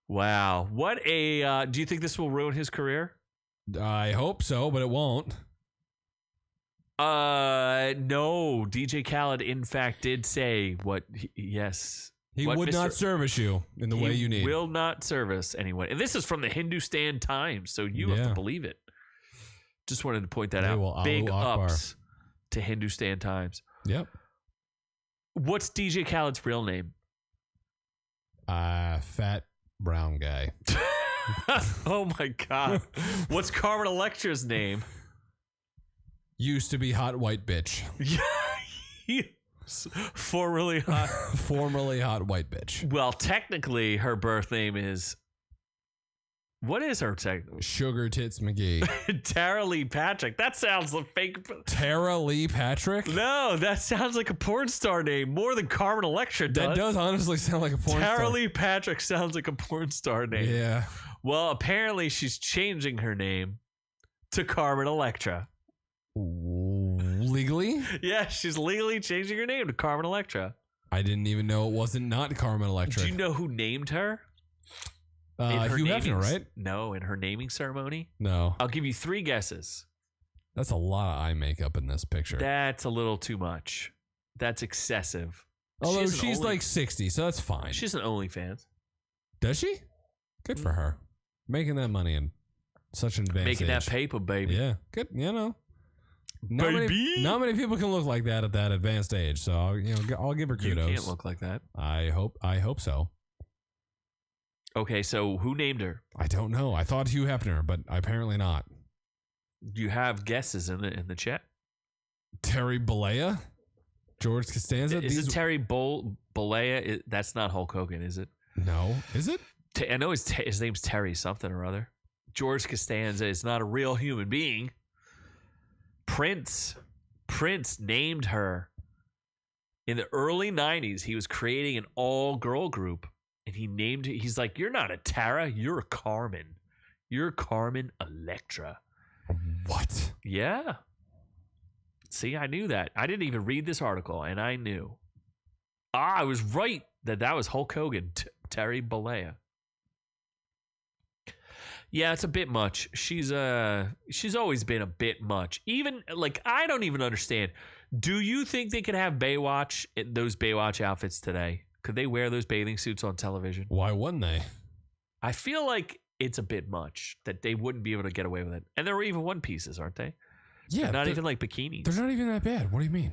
Wow. What a... do you think this will ruin his career? I hope so, but it won't. No. DJ Khaled, in fact, did say yes. He would not service you in the way you need. He will not service anyone. And this is from the Hindustan Times, so you have to believe it. Just wanted to point that out. Big ups to Hindustan Times. Yep. What's DJ Khaled's real name? Fat brown guy. Oh my God. What's Carmen Electra's name? Used to be hot white bitch. Formerly hot. Formerly hot white bitch. Well, technically, her birth name is... What is her technically? Sugar Tits McGee. Tara Lee Patrick. That sounds like fake. Tara Lee Patrick? No, that sounds like a porn star name more than Carmen Electra does. That does honestly sound like a porn star. Tara Lee Patrick sounds like a porn star name. Yeah. Well, apparently she's changing her name to Carmen Electra. Legally? Yeah, she's legally changing her name to Carmen Electra. I didn't even know it wasn't not Carmen Electra. Do you know who named her? Hugh Hefner, right? No, in her naming ceremony. No. I'll give you 3 guesses. That's a lot of eye makeup in this picture. That's a little too much. That's excessive. Although she's like 60, so that's fine. She's an OnlyFans. Does she? Good for her. Making that money in such an advanced Making age. that paper, baby. Yeah. Good. You know. Not many people can look like that at that advanced age. So I'll give her kudos. You can't look like that. I hope so. Okay, so who named her? I don't know. I thought Hugh Hefner, but apparently not. You have guesses in the chat. Terry Bollea? George Costanza? Is it Terry Bollea? That's not Hulk Hogan, is it? No. Is it? I know his name's Terry something or other. George Costanza is not a real human being. Prince named her in the early 90s. He was creating an all-girl group, and he's like, you're not a Tara, you're a Carmen. You're Carmen Electra. What? Yeah. See, I knew that. I didn't even read this article, and I knew. I was right that was Hulk Hogan, Terry Bollea. Yeah, it's a bit much. She's always been a bit much. Even like I don't even understand. Do you think they could have those Baywatch outfits today? Could they wear those bathing suits on television? Why wouldn't they? I feel like it's a bit much that they wouldn't be able to get away with it. And they're even one pieces, aren't they? Yeah, not even like bikinis. They're not even that bad. What do you mean?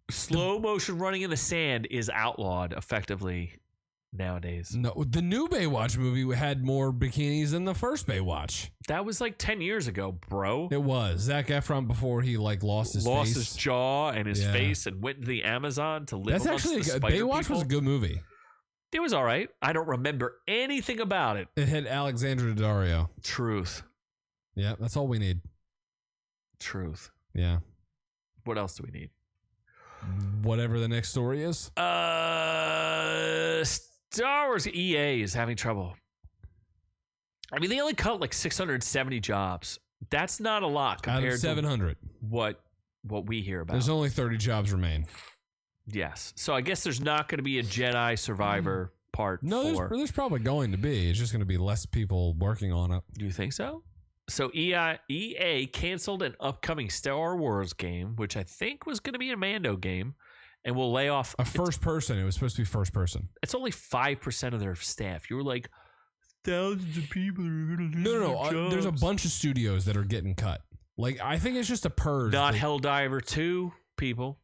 Slow motion running in the sand is outlawed effectively nowadays. No, the new Baywatch movie had more bikinis than the first Baywatch. That was like 10 years ago, bro. It was. Zac Efron before he like lost his jaw and his face and went to the Amazon to live amongst the spider Baywatch people. Was a good movie. It was all right. I don't remember anything about it. It had Alexandra Daddario. Truth. Yeah, that's all we need. Truth. Yeah. What else do we need? Whatever the next story is. Star Wars EA is having trouble. I mean, they only cut like 670 jobs. That's not a lot compared out of 700. To what we hear about. There's only 30 jobs remain. Yes. So I guess there's not going to be a Jedi Survivor part 4. No, there's probably going to be. It's just going to be less people working on it. Do you think so? So EA canceled an upcoming Star Wars game, which I think was going to be a Mando game, and will lay off a first person. It was supposed to be first person. It's only 5% of their staff. You were like, thousands of people are going to lose their jobs. There's a bunch of studios that are getting cut. Like I think it's just a purge. Not Helldiver 2 people.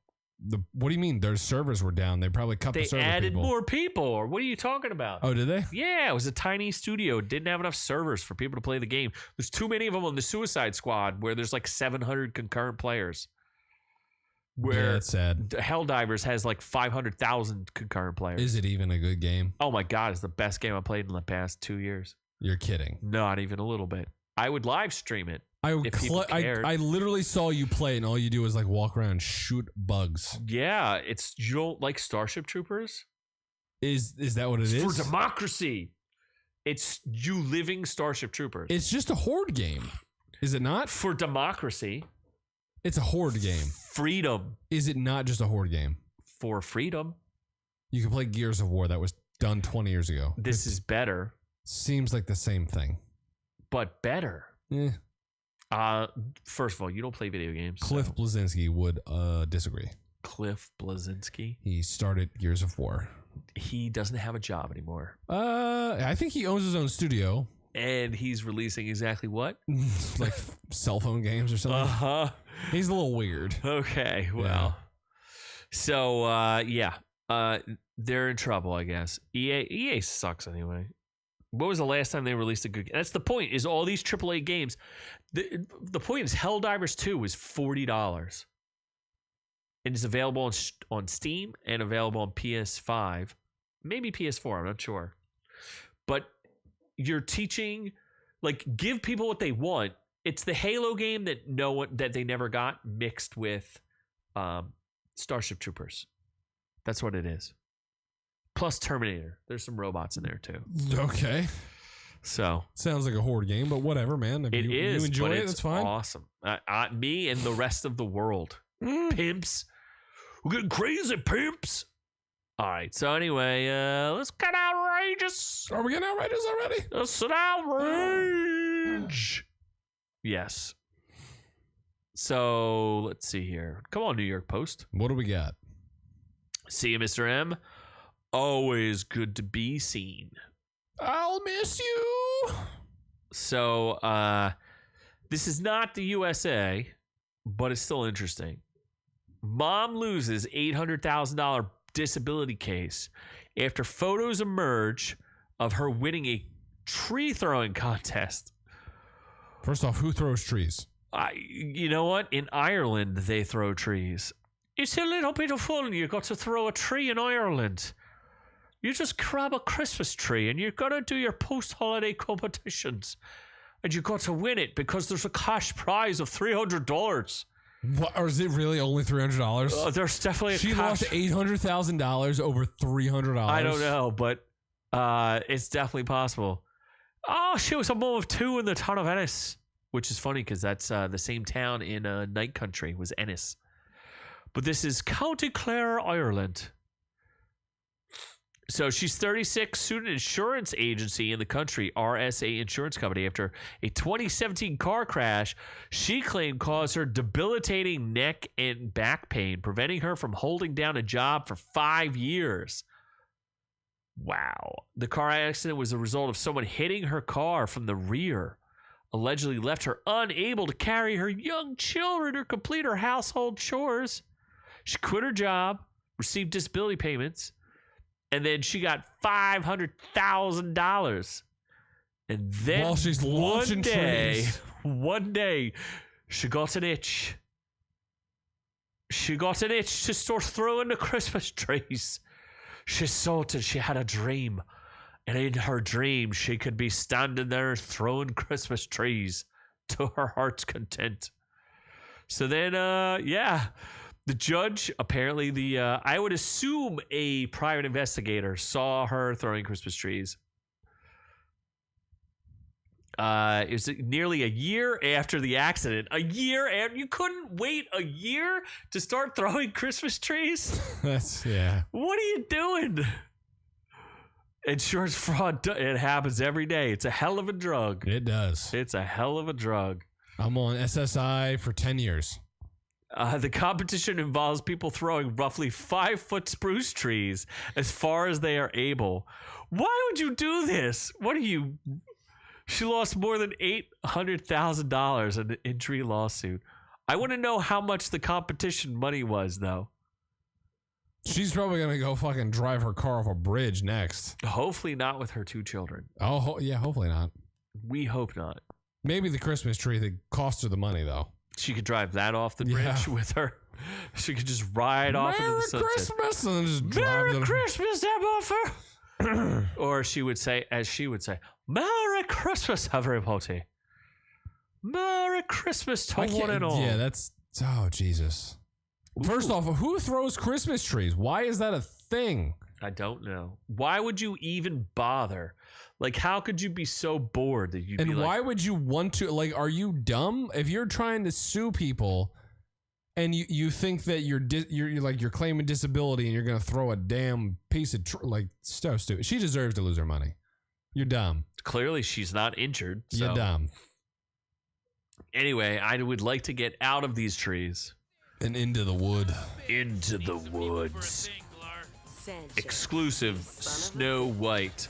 What do you mean? Their servers were down. They probably cut the server people. They added more people. Or what are you talking about? Oh, did they? Yeah, it was a tiny studio. It didn't have enough servers for people to play the game. There's too many of them on the Suicide Squad where there's like 700 concurrent players. Where that's sad. Helldivers has like 500,000 concurrent players. Is it even a good game? Oh my God, it's the best game I played in the past 2 years. You're kidding. Not even a little bit. I would live stream it. I literally saw you play, and all you do is like walk around and shoot bugs. Yeah, you don't like Starship Troopers? Is that what it is? For democracy. It's you living Starship Troopers. It's just a horde game, is it not? For democracy. It's a horde game. Freedom. Is it not just a horde game? For freedom. You can play Gears of War that was done 20 years ago. This is better. Seems like the same thing. But better. Yeah. First of all, you don't play video games. Cliff Bleszinski would disagree. Cliff Bleszinski? He started Gears of War. He doesn't have a job anymore. I think he owns his own studio. And he's releasing exactly what? Like cell phone games or something. Uh-huh. He's a little weird. Okay, well. Yeah. So, they're in trouble, I guess. EA sucks anyway. What was the last time they released a good game? That's the point, is all these AAA games. The point is Helldivers 2 was $40. And it's available on Steam and available on PS5. Maybe PS4, I'm not sure. But you're teaching, like, give people what they want. It's the Halo game that they never got mixed with Starship Troopers. That's what it is. Plus Terminator. There's some robots in there too. Okay. So sounds like a horde game, but whatever, man. If you enjoy it, that's fine. Awesome. Me and the rest of the world. Pimps. We're getting crazy, pimps. All right. So anyway, let's get outrageous. Are we getting outrageous already? Let's get outrage. Yes. So let's see here. Come on, New York Post. What do we got? See you, Mr. M. Always good to be seen. I'll miss you. So, this is not the USA, but it's still interesting. Mom loses $800,000 disability case after photos emerge of her winning a tree throwing contest. First off, who throws trees? You know what? In Ireland, they throw trees. It's a little bit of fun. You got to throw a tree in Ireland. You just grab a Christmas tree and you've got to do your post-holiday competitions. And you got to win it because there's a cash prize of $300. What, or is it really only $300? There's definitely She lost $800,000 over $300. I don't know, but it's definitely possible. Oh, she was a mom of 2 in the town of Ennis, which is funny because that's the same town in Night Country was Ennis. But this is County Clare, Ireland. So she's 36, sued an insurance agency in the country, RSA Insurance Company, after a 2017 car crash she claimed caused her debilitating neck and back pain, preventing her from holding down a job for 5 years. Wow. The car accident was the result of someone hitting her car from the rear, allegedly left her unable to carry her young children or complete her household chores. She quit her job, received disability payments, and then she got $500,000. And then while she's launching trees. One day, she got an itch. She got an itch to start throwing the Christmas trees. She thought that she had a dream. And in her dream, she could be standing there throwing Christmas trees to her heart's content. So then, the judge, apparently I would assume a private investigator, saw her throwing Christmas trees. It was nearly a year after the accident. A year after? You couldn't wait a year to start throwing Christmas trees? Yeah. What are you doing? Insurance fraud, it happens every day. It's a hell of a drug. It does. It's a hell of a drug. I'm on SSI for 10 years. The competition involves people throwing roughly 5-foot spruce trees as far as they are able. Why would you do this? What are you? She lost more than $800,000 in an injury lawsuit. I want to know how much the competition money was, though. She's probably going to go fucking drive her car off a bridge next. Hopefully not with her 2 children. Oh, yeah, hopefully not. We hope not. Maybe the Christmas tree that cost her the money, though. She could drive that off the bridge with her. She could just ride off into the sunset. Merry Christmas! And then just drive Merry Christmas, Buffer! Or she would say, as she would say, Merry Christmas, everybody. Merry Christmas to one and all. Yeah, that's... Oh, Jesus. Ooh. First off, who throws Christmas trees? Why is that a thing? I don't know. Why would you even bother? Like, how could you be so bored that you'd be like... And why would you want to... Like, are you dumb? If you're trying to sue people and you think that you're claiming disability and you're going to throw a damn piece of... so stupid. She deserves to lose her money. You're dumb. Clearly, she's not injured. So. You're dumb. Anyway, I would like to get out of these trees. And into the wood. Into the woods. Exclusive Snow White.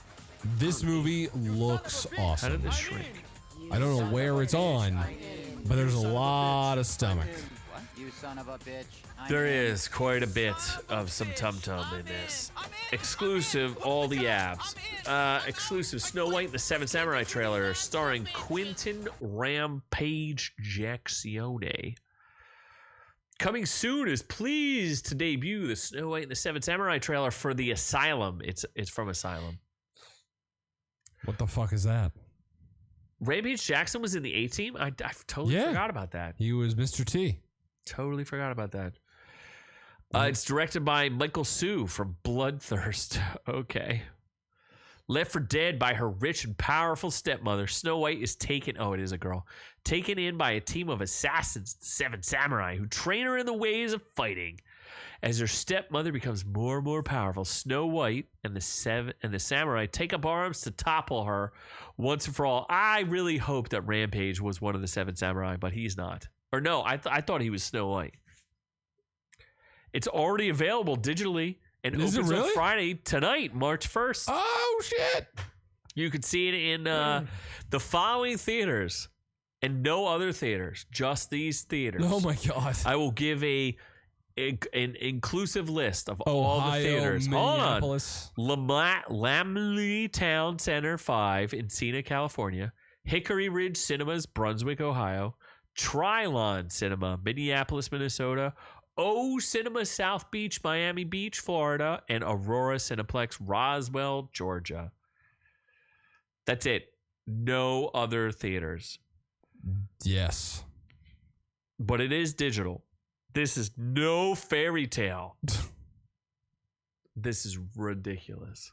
This movie looks awesome. How did this shrink? I don't know where it's on, but there's a lot of stomach. You son of a bitch. There is quite a bit of some tum-tum in this. Exclusive, all the abs. Exclusive Snow White and the Seven Samurai trailer starring Quentin Rampage Jackson. Coming soon is pleased to debut the Snow White and the Seven Samurai trailer for The Asylum. It's from Asylum. What the fuck is that? Rampage Jackson was in the A-Team? I totally forgot about that. He was Mr. T. Totally forgot about that. It's directed by Michael Sue from Bloodthirst. Okay. Left for dead by her rich and powerful stepmother, Snow White is taken... Oh, it is a girl. Taken in by a team of assassins, the Seven Samurai, who train her in the ways of fighting. As her stepmother becomes more and more powerful, Snow White and the samurai take up arms to topple her once and for all. I really hope that Rampage was one of the Seven Samurai, but he's not. Or no, I thought he was Snow White. It's already available digitally and opens on Friday tonight, March 1st. Oh, shit. You can see it in the following theaters and no other theaters, just these theaters. Oh, my God. I will give an inclusive list of all the theaters. Minneapolis. Hold on. Lamley Town Center 5 in Encina, California. Hickory Ridge Cinemas, Brunswick, Ohio. Trilon Cinema, Minneapolis, Minnesota. O Cinema, South Beach, Miami Beach, Florida. And Aurora Cineplex, Roswell, Georgia. That's it. No other theaters. Yes. But it is digital. This is no fairy tale. This is ridiculous.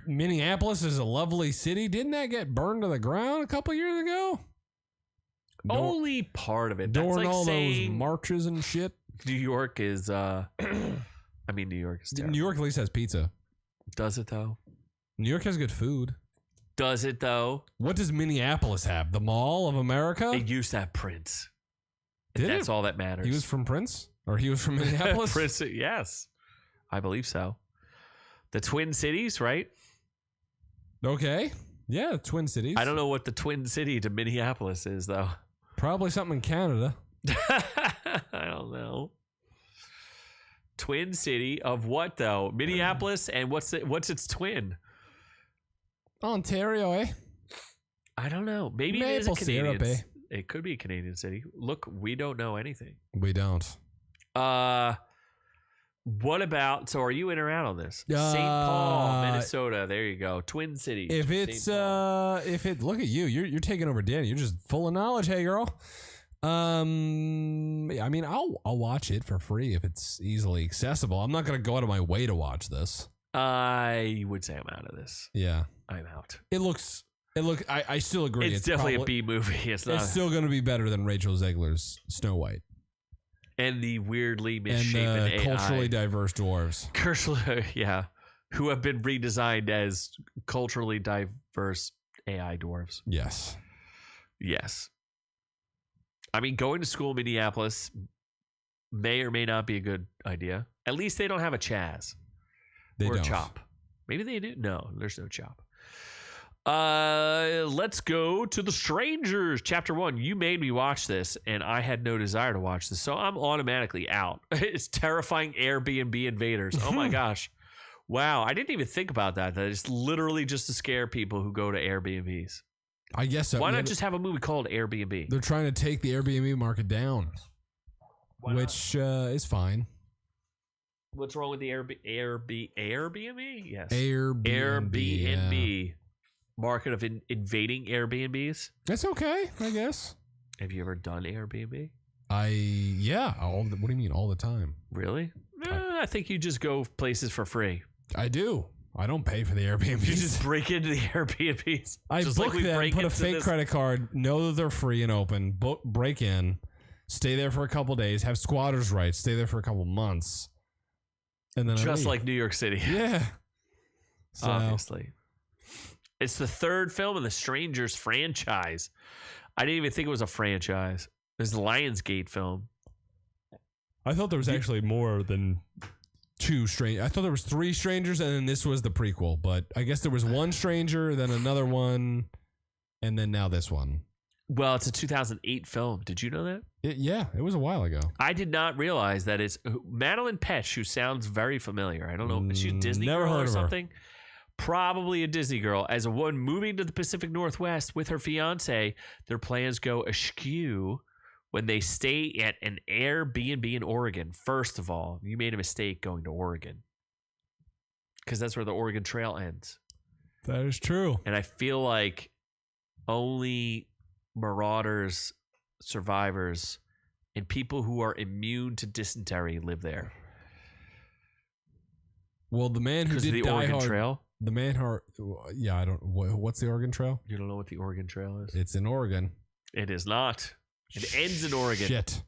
Minneapolis is a lovely city. Didn't that get burned to the ground a couple years ago? Only part of it. That's During like all saying those marches and shit. New York is I mean, New York is terrible. New York at least has pizza. Does it, though? New York has good food. Does it, though? What does Minneapolis have? The Mall of America? It used to have Prince. Did That's it? all that matters. He was from Prince? Or he was from Minneapolis? Prince, yes. I believe so. The Twin Cities, right? Okay. Yeah, Twin Cities. I don't know what the Twin City to Minneapolis is, though. Probably something in Canada. I don't know. Twin City of what, though? Minneapolis, and what's its twin? Ontario, eh? I don't know. Maybe it is a Maple Canadian. syrup, eh? It could be a Canadian city. Look, we don't know anything. We don't. What about? So, are you in or out on this? St. Paul, Minnesota. There you go. Twin Cities. If it's look at you, you're taking over Danny. You're just full of knowledge, hey girl. I mean, I'll watch it for free if it's easily accessible. I'm not gonna go out of my way to watch this. I would say I'm out of this. Yeah, I'm out. I still agree. It's definitely a B movie. It's not. It's still gonna be better than Rachel Zegler's Snow White and the weirdly and misshapen AI. culturally diverse dwarves. Yeah, who have been redesigned as culturally diverse AI dwarves. Yes. Yes. I mean, going to school in Minneapolis may or may not be a good idea. At least they don't have a Chaz or a Chop. Maybe they do. No, there's no Chop. Let's go to The Strangers, Chapter 1. You made me watch this, and I had no desire to watch this, so I'm automatically out. It's terrifying Airbnb invaders. Oh my gosh. Wow, I didn't even think about that. That is literally just to scare people who go to Airbnbs. I guess so. Why not just have a movie called Airbnb? They're trying to take the Airbnb market down, which is fine. What's wrong with the Airbnb? Yes. Airbnb. Yeah. Market of invading Airbnbs. That's okay, I guess. Have you ever done Airbnb? What do you mean all the time? Really? I think you just go places for free. I do. I don't pay for the Airbnb. You just break into the Airbnbs. I just book them, put a fake credit card, know that they're free and open, break in, stay there for a couple days, have squatters' rights, stay there for a couple months, and then just like New York City. Yeah. So, obviously. It's the third film in the Strangers franchise. I didn't even think it was a franchise. It was the Lionsgate film. I thought there was actually more than two strangers. I thought there was three strangers, and then this was the prequel. But I guess there was one stranger, then another one, and then now this one. Well, it's a 2008 film. Did you know that? It was a while ago. I did not realize that it's Madeline Petsch, who sounds very familiar. I don't know. Is she a Disney Never girl heard or of her. something? Probably a Disney girl. As a woman moving to the Pacific Northwest with her fiance, their plans go askew when they stay at an Airbnb in Oregon. First of all, you made a mistake going to Oregon because that's where the Oregon Trail ends. That is true. And I feel like only marauders, survivors, and people who are immune to dysentery live there. Well, the man who Because did of the Die Oregon Hard, Trail? the man who, yeah, I don't. What's the Oregon Trail? You don't know what the Oregon Trail is? It's in Oregon. It is not. It ends in Oregon. Shit.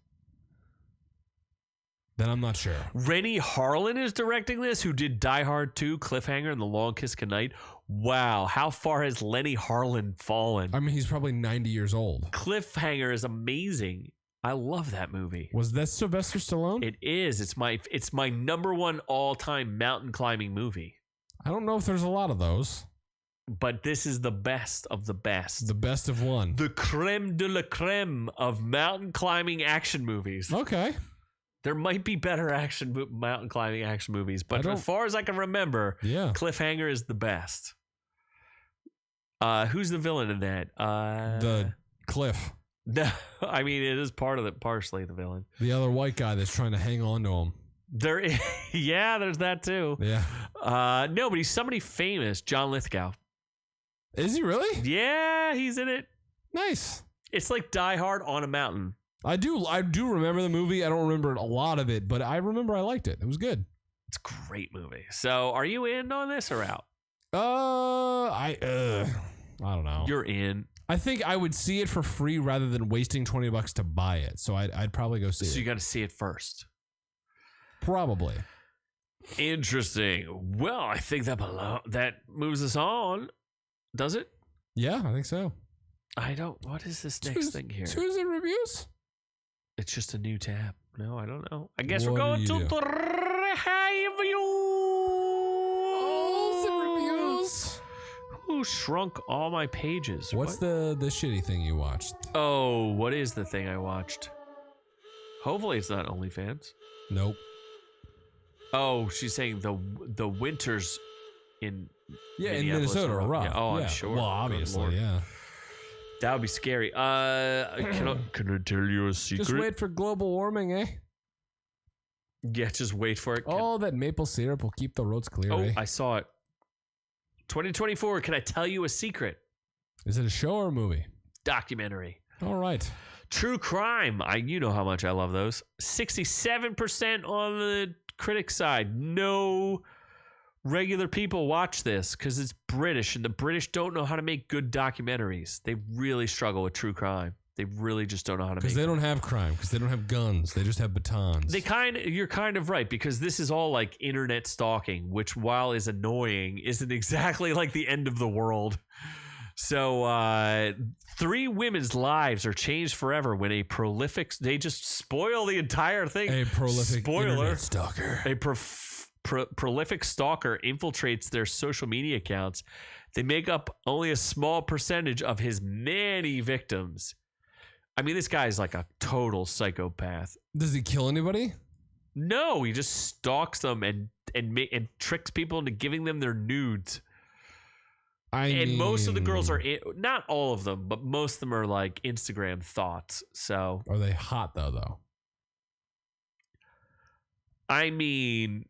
Then I'm not sure. Rennie Harlan is directing this, who did Die Hard 2, Cliffhanger, and The Long Kiss Goodnight. Wow, how far has Lenny Harlan fallen? I mean, he's probably 90 years old. Cliffhanger is amazing. I love that movie. Was that Sylvester Stallone? It is. It's my number one all-time mountain climbing movie. I don't know if there's a lot of those. But this is the best of the best. The best of one. The creme de la creme of mountain climbing action movies. Okay. There might be better mountain climbing action movies, but as far as I can remember, yeah, Cliffhanger is the best. Who's the villain in that? The Cliff. No, I mean it is partially the villain. The other white guy that's trying to hang on to him. Yeah, there's that too. Yeah. No, but he's somebody famous. John Lithgow. Is he really? Yeah, he's in it. Nice. It's like Die Hard on a mountain. I do remember the movie. I don't remember a lot of it, but I remember I liked it. It was good. It's a great movie. So, are you in on this or out? I don't know. You're in. I think I would see it for free rather than wasting $20 to buy it. So I'd probably go see it. So you got to see it first. Probably. Interesting. Well, I think that moves us on. Does it? Yeah, I think so. I don't. What is this next thing here? Tuesday reviews? It's just a new tab. No, I don't know. I guess What we're going do to you do? reviews. Reviews. Who shrunk all my pages? What's What? the shitty thing you watched? Oh, what is the thing I watched? Hopefully it's not OnlyFans. Nope. Oh, she's saying the winters in In Minnesota are rough. Yeah. Oh, yeah. I'm sure. Well, Good obviously, Lord. yeah. That would be scary. Can I tell you a secret? Just wait for global warming, eh? Yeah, just wait for it. Oh, that maple syrup will keep the roads clear, Oh, eh? I saw it. 2024. Can I tell you a secret? Is it a show or a movie? Documentary. All right. True crime. You know how much I love those. 67% on the critic side. No regular people watch this because it's British, and the British don't know how to make good documentaries. They really struggle with true crime. They really just don't know how to make. Because they don't have crime. Because they don't have guns. They just have batons. You're kind of right, because this is all like internet stalking, which, while is annoying, isn't exactly like the end of the world. So 3 women's lives are changed forever when they just spoil the entire thing. A prolific Spoiler. internet stalker. A prolific stalker infiltrates their social media accounts. They make up only a small percentage of his many victims. I mean, this guy's like a total psychopath. Does he kill anybody? No, he just stalks them and tricks people into giving them their nudes. And most of the girls are not all of them, but most of them are like Instagram thoughts. So Are they hot though? I mean,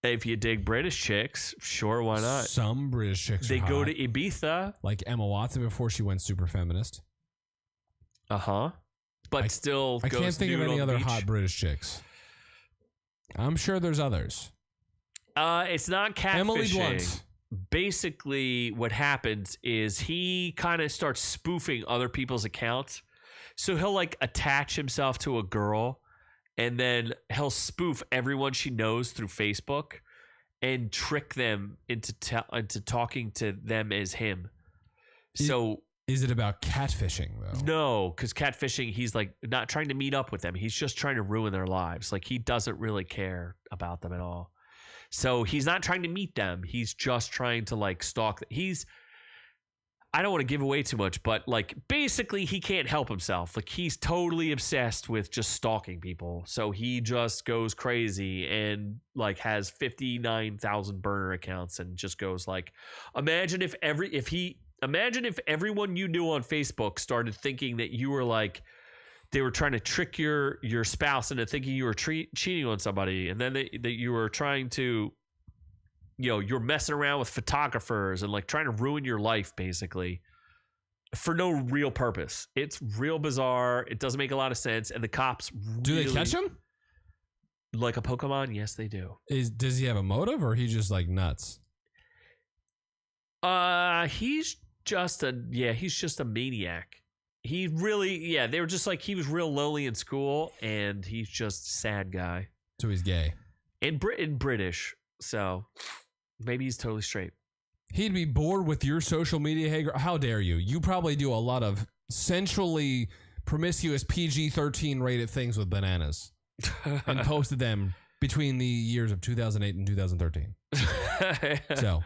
if you dig British chicks, sure, why not? Some British chicks They are go hot. to Ibiza. Like Emma Watson before she went super feminist. But still, I goes can't think of nude any on the other beach. hot British chicks. I'm sure there's others. It's not catfishing. Emily Blunt. Basically, what happens is he kind of starts spoofing other people's accounts. So he'll like attach himself to a girl, and then he'll spoof everyone she knows through Facebook and trick them into talking to them as him. So is it about catfishing though? no, because catfishing, he's like not trying to meet up with them. He's just trying to ruin their lives. Like, he doesn't really care about them at all. So he's not trying to meet them. He's just trying to like stalk. I don't want to give away too much, but like basically he can't help himself. Like, he's totally obsessed with just stalking people. So he just goes crazy and like has 59,000 burner accounts and just goes like, imagine if everyone you knew on Facebook started thinking that you were like, they were trying to trick your spouse into thinking you were cheating on somebody, and then that you were trying to, you're messing around with photographers and like trying to ruin your life basically for no real purpose. It's real bizarre. It doesn't make a lot of sense, and the cops Do they catch him? Like a Pokemon? Yes, they do. Does he have a motive, or he just like nuts? He's just a maniac. He really, they were just like, he was real lonely in school, and he's just a sad guy. So he's gay. And British, so maybe he's totally straight. He'd be bored with your social media. Hey, how dare you? You probably do a lot of sensually promiscuous PG-13 rated things with bananas and posted them between the years of 2008 and 2013. So...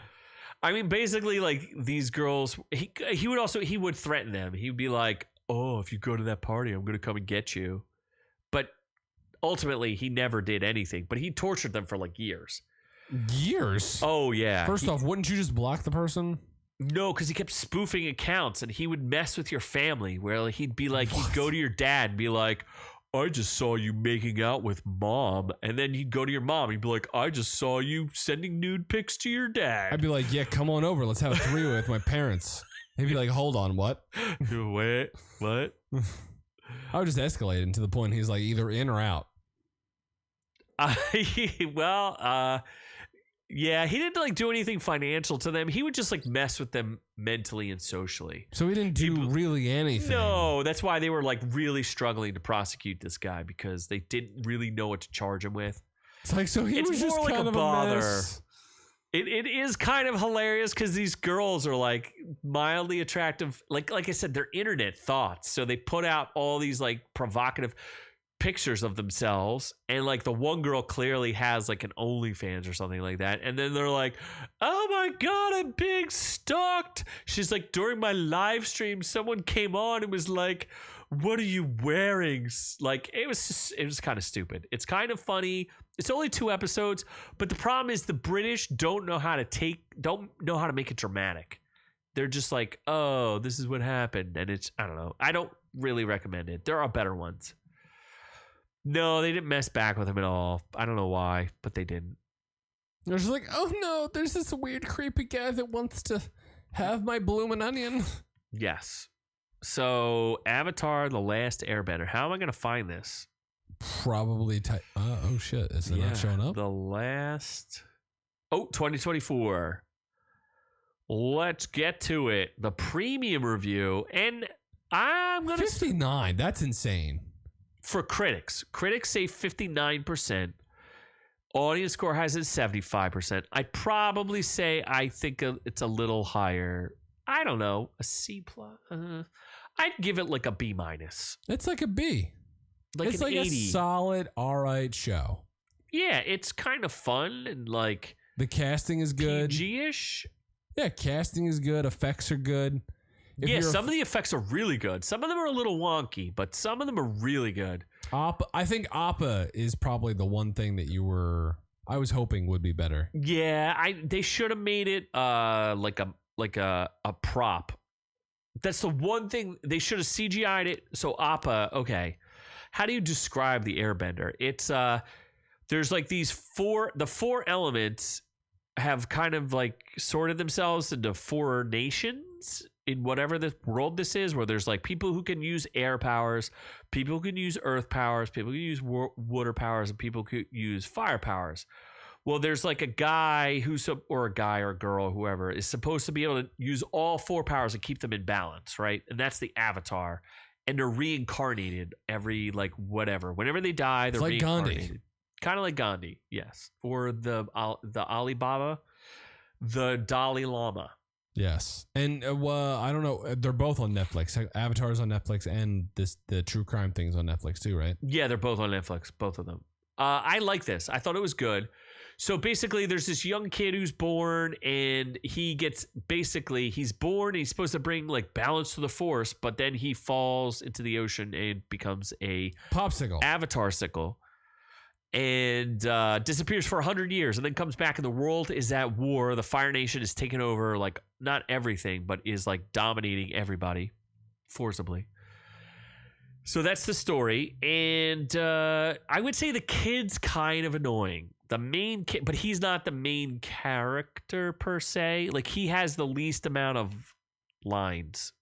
I mean, basically, like, these girls, he would threaten them. He would be like, oh, if you go to that party, I'm going to come and get you. But ultimately, he never did anything. But he tortured them for, like, years. Years? Oh, yeah. First off, wouldn't you just block the person? No, because he kept spoofing accounts, and he would mess with your family, where like, he'd be like, he'd go to your dad and be like, I just saw you making out with mom. And then he'd go to your mom. He'd be like, I just saw you sending nude pics to your dad. I'd be like, yeah, come on over. Let's have a three-way with my parents. He'd be like, hold on, what? Wait, what? I would just escalate it to the point he's like either in or out. Yeah, he didn't like do anything financial to them. He would just like mess with them mentally and socially. So he didn't do really anything. No, that's why they were like really struggling to prosecute this guy, because they didn't really know what to charge him with. It's like, so he It's was just more like kind a of bother. a mess. It is kind of hilarious because these girls are like mildly attractive. Like I said, they're internet thoughts. So they put out all these like provocative pictures of themselves, and like the one girl clearly has like an OnlyFans or something like that, and then they're like, oh my god, I'm being stalked. She's like, during my live stream someone came on and was like, what are you wearing? Like, it was kind of stupid. It's kind of funny. It's only 2 episodes, but the problem is the British don't know how to make it dramatic. They're just like, oh, this is what happened, and it's, I don't know, I don't really recommend it. There are better ones. No, they didn't mess back with him at all. I don't know why, but they didn't. They're just like, oh no, there's this weird creepy guy that wants to have my bloomin' onion. Yes. So, Avatar: The Last Airbender. How am I going to find this? Probably oh shit, is it not showing up? 2024. Let's get to it. The premium review, and I'm going to 59. That's insane. For critics say 59%. Audience score has it 75%. I'd probably say I think it's a little higher. I don't know, a C plus. I'd give it like a B minus. It's like a B. Like it's an like 80. a solid, all right show. Yeah, it's kind of fun and like the casting is good. PG-ish. Yeah, casting is good. Effects are good. Some of the effects are really good. Some of them are a little wonky, but some of them are really good. I think Appa is probably the one thing that I was hoping would be better. Yeah, they should have made it like a prop. That's the one thing they should have CGI'd it. So Appa, okay. How do you describe the Airbender? It's there's like the 4 elements have kind of like sorted themselves into 4 nations in whatever the world this is, where there's like people who can use air powers, people who can use earth powers, people who can use water powers, and people who use fire powers. Well, there's like a guy or a girl, whoever, is supposed to be able to use all 4 powers and keep them in balance, right? And that's the Avatar. And they're reincarnated every like whatever. Whenever they die, they're reincarnated. Kind of like Gandhi, yes. Or the Alibaba, the Dalai Lama. Yes, and I don't know. They're both on Netflix. Avatar's on Netflix, and the true crime thing's on Netflix too, right? Yeah, they're both on Netflix, both of them. I like this. I thought it was good. So basically, there's this young kid who's born, and he's born, and he's supposed to bring like balance to the force, but then he falls into the ocean and becomes a popsicle, avatar sickle, and disappears for 100 years, and then comes back, and the world is at war. The Fire Nation is taking over, like, not everything, but is like dominating everybody forcibly. So that's the story, and I would say the kid's kind of annoying. The main kid, but he's not the main character per se. Like, he has the least amount of lines.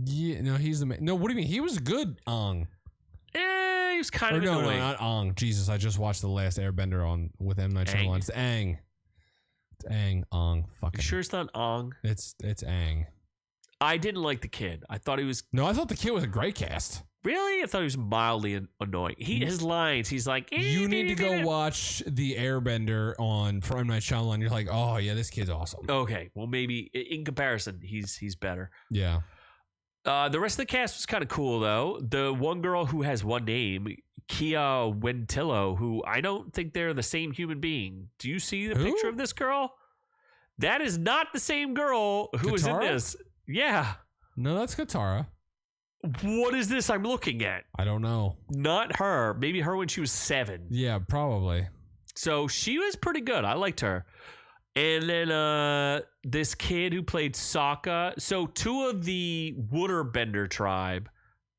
Yeah, no, he's the main. No, what do you mean? He was good, Ong. He was kind of annoying. No, not Ong. Jesus, I just watched The Last Airbender with M. Night Shyamalan. It's Aang. It's Aang, Ong. Fucking. You sure it's not Ong? It's Aang. I didn't like the kid. I thought he was. No, I thought the kid was a great cast. Really? I thought he was mildly annoying. His lines, he's like, you need to go watch The Airbender for M. Night Shyamalan. You're like, oh yeah, this kid's awesome. Okay, well maybe in comparison, he's better. Yeah. The rest of the cast was kind of cool though. The one girl who has one name, Kia Wentillo, who I don't think they're the same human being. Do you see the picture of this girl? That is not the same girl who is in this. Yeah. No, that's Katara. What is this I'm looking at? I don't know. Not her. Maybe her when she was 7. Yeah, probably. So she was pretty good. I liked her. And then this kid who played Sokka. So 2 of the Waterbender tribe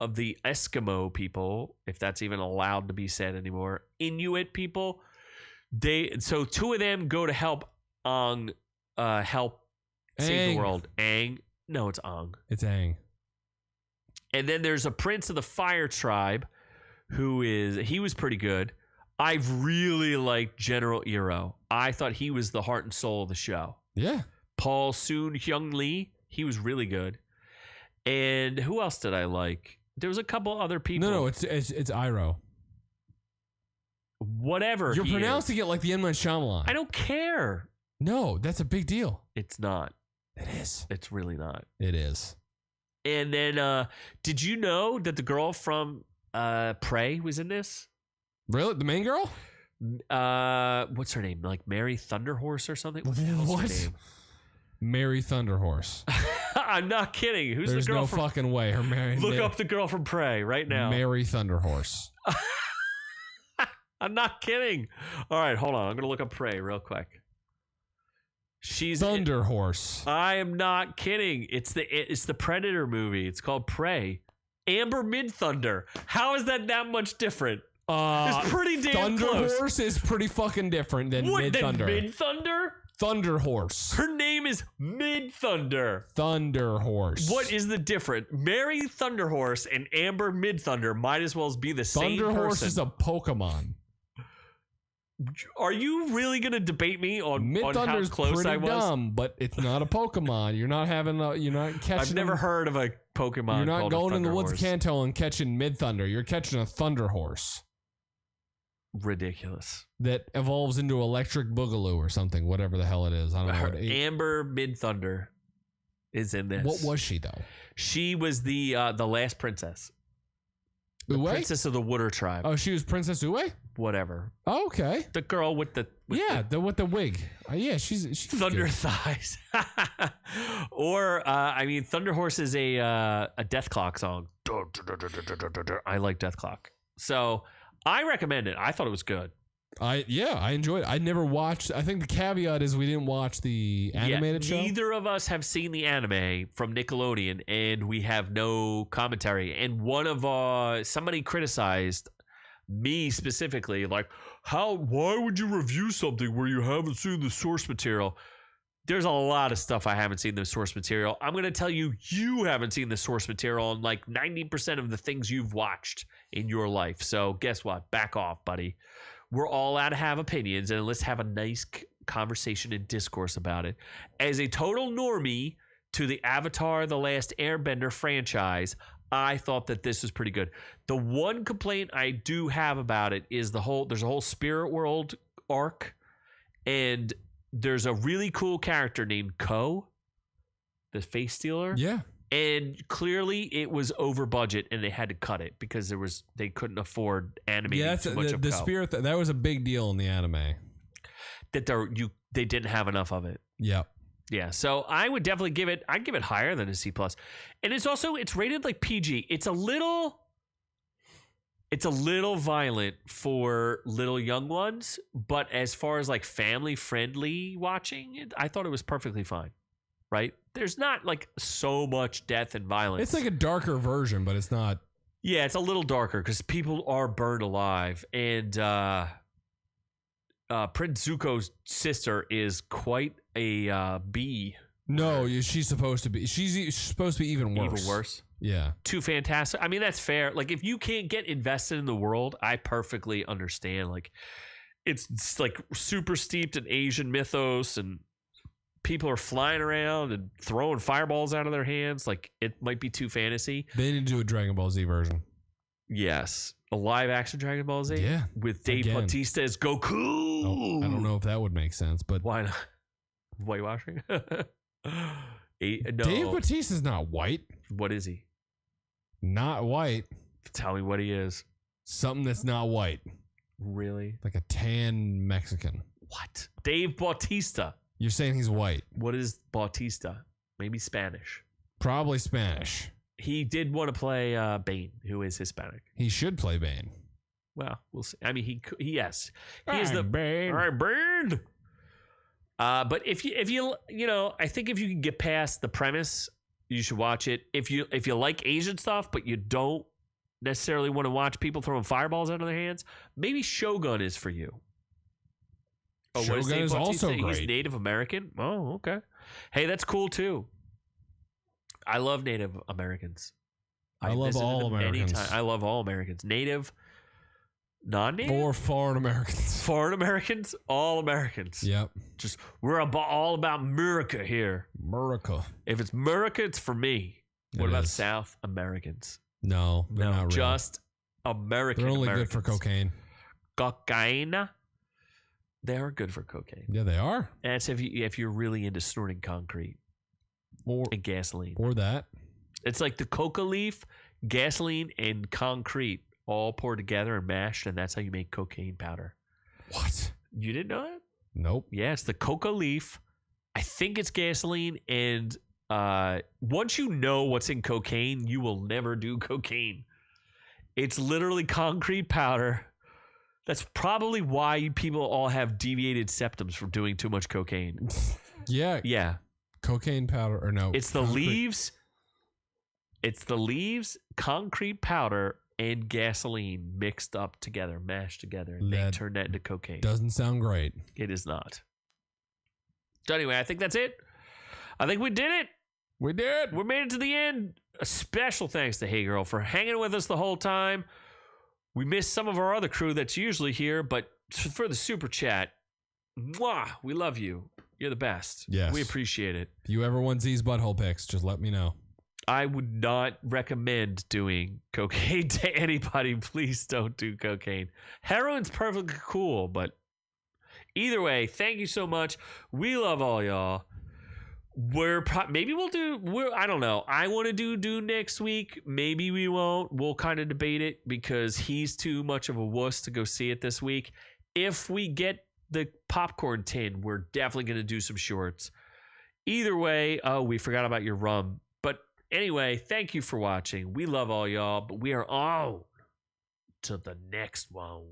of the Eskimo people, if that's even allowed to be said anymore, Inuit people. So 2 of them go to help Aang save the world. Aang. No, it's Aang. It's Aang. And then there's a prince of the fire tribe he was pretty good. I've really liked General Iroh. I thought he was the heart and soul of the show. Yeah. Paul Soon-Hyung Lee, he was really good. And who else did I like? There was a couple other people. No, it's Iroh. whatever. You're pronouncing it like the M. Night Shyamalan. I don't care. No, that's a big deal. It's not. It is. It's really not. It is. And then, did you know that the girl from Prey was in this? Really? The main girl? What's her name? Like Mary Thunderhorse or something? What the hell's her name? Mary Thunderhorse. I'm not kidding. Who's There's the girl no from... fucking way. Her Mary. Look up the girl from Prey right now. Mary Thunderhorse. I'm not kidding. All right, hold on. I'm gonna look up Prey real quick. She's Thunderhorse. I am not kidding. It's the Predator movie. It's called Prey. Amber Midthunder. How is that much different? It's pretty damn close. Thunderhorse is pretty fucking different than Midthunder. Midthunder? Thunderhorse. Her name is Midthunder. Thunderhorse. What is the difference? Mary Thunderhorse and Amber Midthunder might as well be the same person. Thunderhorse is a Pokemon. Are you really going to debate me on how close I was? Dumb, but it's not a Pokemon. You're not catching. I've never heard of a Pokemon. You're not called going a in the woods Thunderhorse. Kanto and catching Midthunder. You're catching a Thunderhorse Ridiculous. that evolves into Electric Boogaloo or something, whatever the hell it is. I don't know. What Amber Midthunder is in this. What was she though? She was the last princess. The Uwe? princess of the Water Tribe. Oh, she was Princess Uwe? Whatever. Oh, okay. The girl with the with the wig. Yeah, she's thunder good. thighs. Or Thunder Horse is a Death Clock song. I like Death Clock. So I recommend it. I thought it was good. I enjoyed it. I never watched. I think the caveat is we didn't watch the animated show. Neither of us have seen the anime from Nickelodeon, and we have no commentary. And somebody criticized me specifically, like, why would you review something where you haven't seen the source material? There's a lot of stuff I haven't seen the source material. I'm going to tell you, you haven't seen the source material on like 90% of the things you've watched in your life. So guess what? Back off, buddy. We're all allowed to have opinions, and let's have a nice conversation and discourse about it. As a total normie to the Avatar: The Last Airbender franchise, I thought that this was pretty good. The one complaint I do have about it is there's a whole spirit world arc, and there's a really cool character named Ko, the face stealer. Yeah. And clearly it was over budget and they had to cut it because they couldn't afford animating too much of the Ko. spirit that was a big deal in the anime. That they didn't have enough of it. Yep. Yeah, so I would definitely I'd give it higher than a C+. And it's rated like PG. It's a little violent for little young ones, but as far as like family friendly watching, I thought it was perfectly fine. Right? There's not like so much death and violence. It's like a darker version, but it's not. Yeah, it's a little darker because people are burned alive, and Prince Zuko's sister is quite a bee. No, she's supposed to be. She's supposed to be even worse. Even worse. Yeah. Too fantastic. I mean, that's fair. Like, if you can't get invested in the world, I perfectly understand. Like, it's like super steeped in Asian mythos, and people are flying around and throwing fireballs out of their hands. Like, it might be too fantasy. They need to do a Dragon Ball Z version. Yes. A live action Dragon Ball Z? Yeah. With Dave Bautista as Goku. Oh, I don't know if that would make sense, but. Why not? Whitewashing? No. Dave Bautista's not white. What is he? Not white. Tell me what he is. Something that's not white. Really? Like a tan Mexican. What? Dave Bautista. You're saying he's white. What is Bautista? Maybe Spanish. Probably Spanish. He did want to play Bane, who is Hispanic. He should play Bane. Well, we'll see. I mean, yes. He is is the Bane. All right, Bane. But if you I think if you can get past the premise, you should watch it. If you like Asian stuff, but you don't necessarily want to watch people throwing fireballs out of their hands, maybe Shogun is for you. Oh, Shogun is also great. He's Native American. Oh, okay. Hey, that's cool too. I love Native Americans. I love all Americans. I love all Americans. Native, non-native, or foreign Americans. Foreign Americans, all Americans. Yep. Just we're all about America here. America. If it's America, it's for me. What about South Americans? No, they're not real. Just American. They're only Americans. good for cocaine. cocaine. They are good for cocaine. Yeah, they are. That's if you're really into snorting concrete and gasoline. Or that. It's like the coca leaf, gasoline, and concrete all poured together and mashed, and that's how you make cocaine powder. What? You didn't know that? Nope. Yeah, it's the coca leaf. I think it's gasoline, and once you know what's in cocaine, you will never do cocaine. It's literally concrete powder. That's probably why people all have deviated septums from doing too much cocaine. Yeah. Yeah. Cocaine powder or no. It's the leaves. It's the leaves, concrete powder, and gasoline mixed up together, mashed together, and they turn that into cocaine. Doesn't sound great. It is not. So anyway, I think that's it. I think we did it. We did. We made it to the end. A special thanks to Hey Girl for hanging with us the whole time. We missed some of our other crew that's usually here, but for the super chat, mwah, we love you. You're the best. Yes. We appreciate it. If you ever want Z's butthole pics, just let me know. I would not recommend doing cocaine to anybody. Please don't do cocaine. Heroin's perfectly cool, but either way, thank you so much. We love all y'all. Maybe we'll do. I don't know. I want to do next week. Maybe we won't. We'll kind of debate it because he's too much of a wuss to go see it this week. If we get the popcorn tin, we're definitely going to do some shorts. Either way, we forgot about your rum. But anyway, thank you for watching. We love all y'all, but we are on to the next one.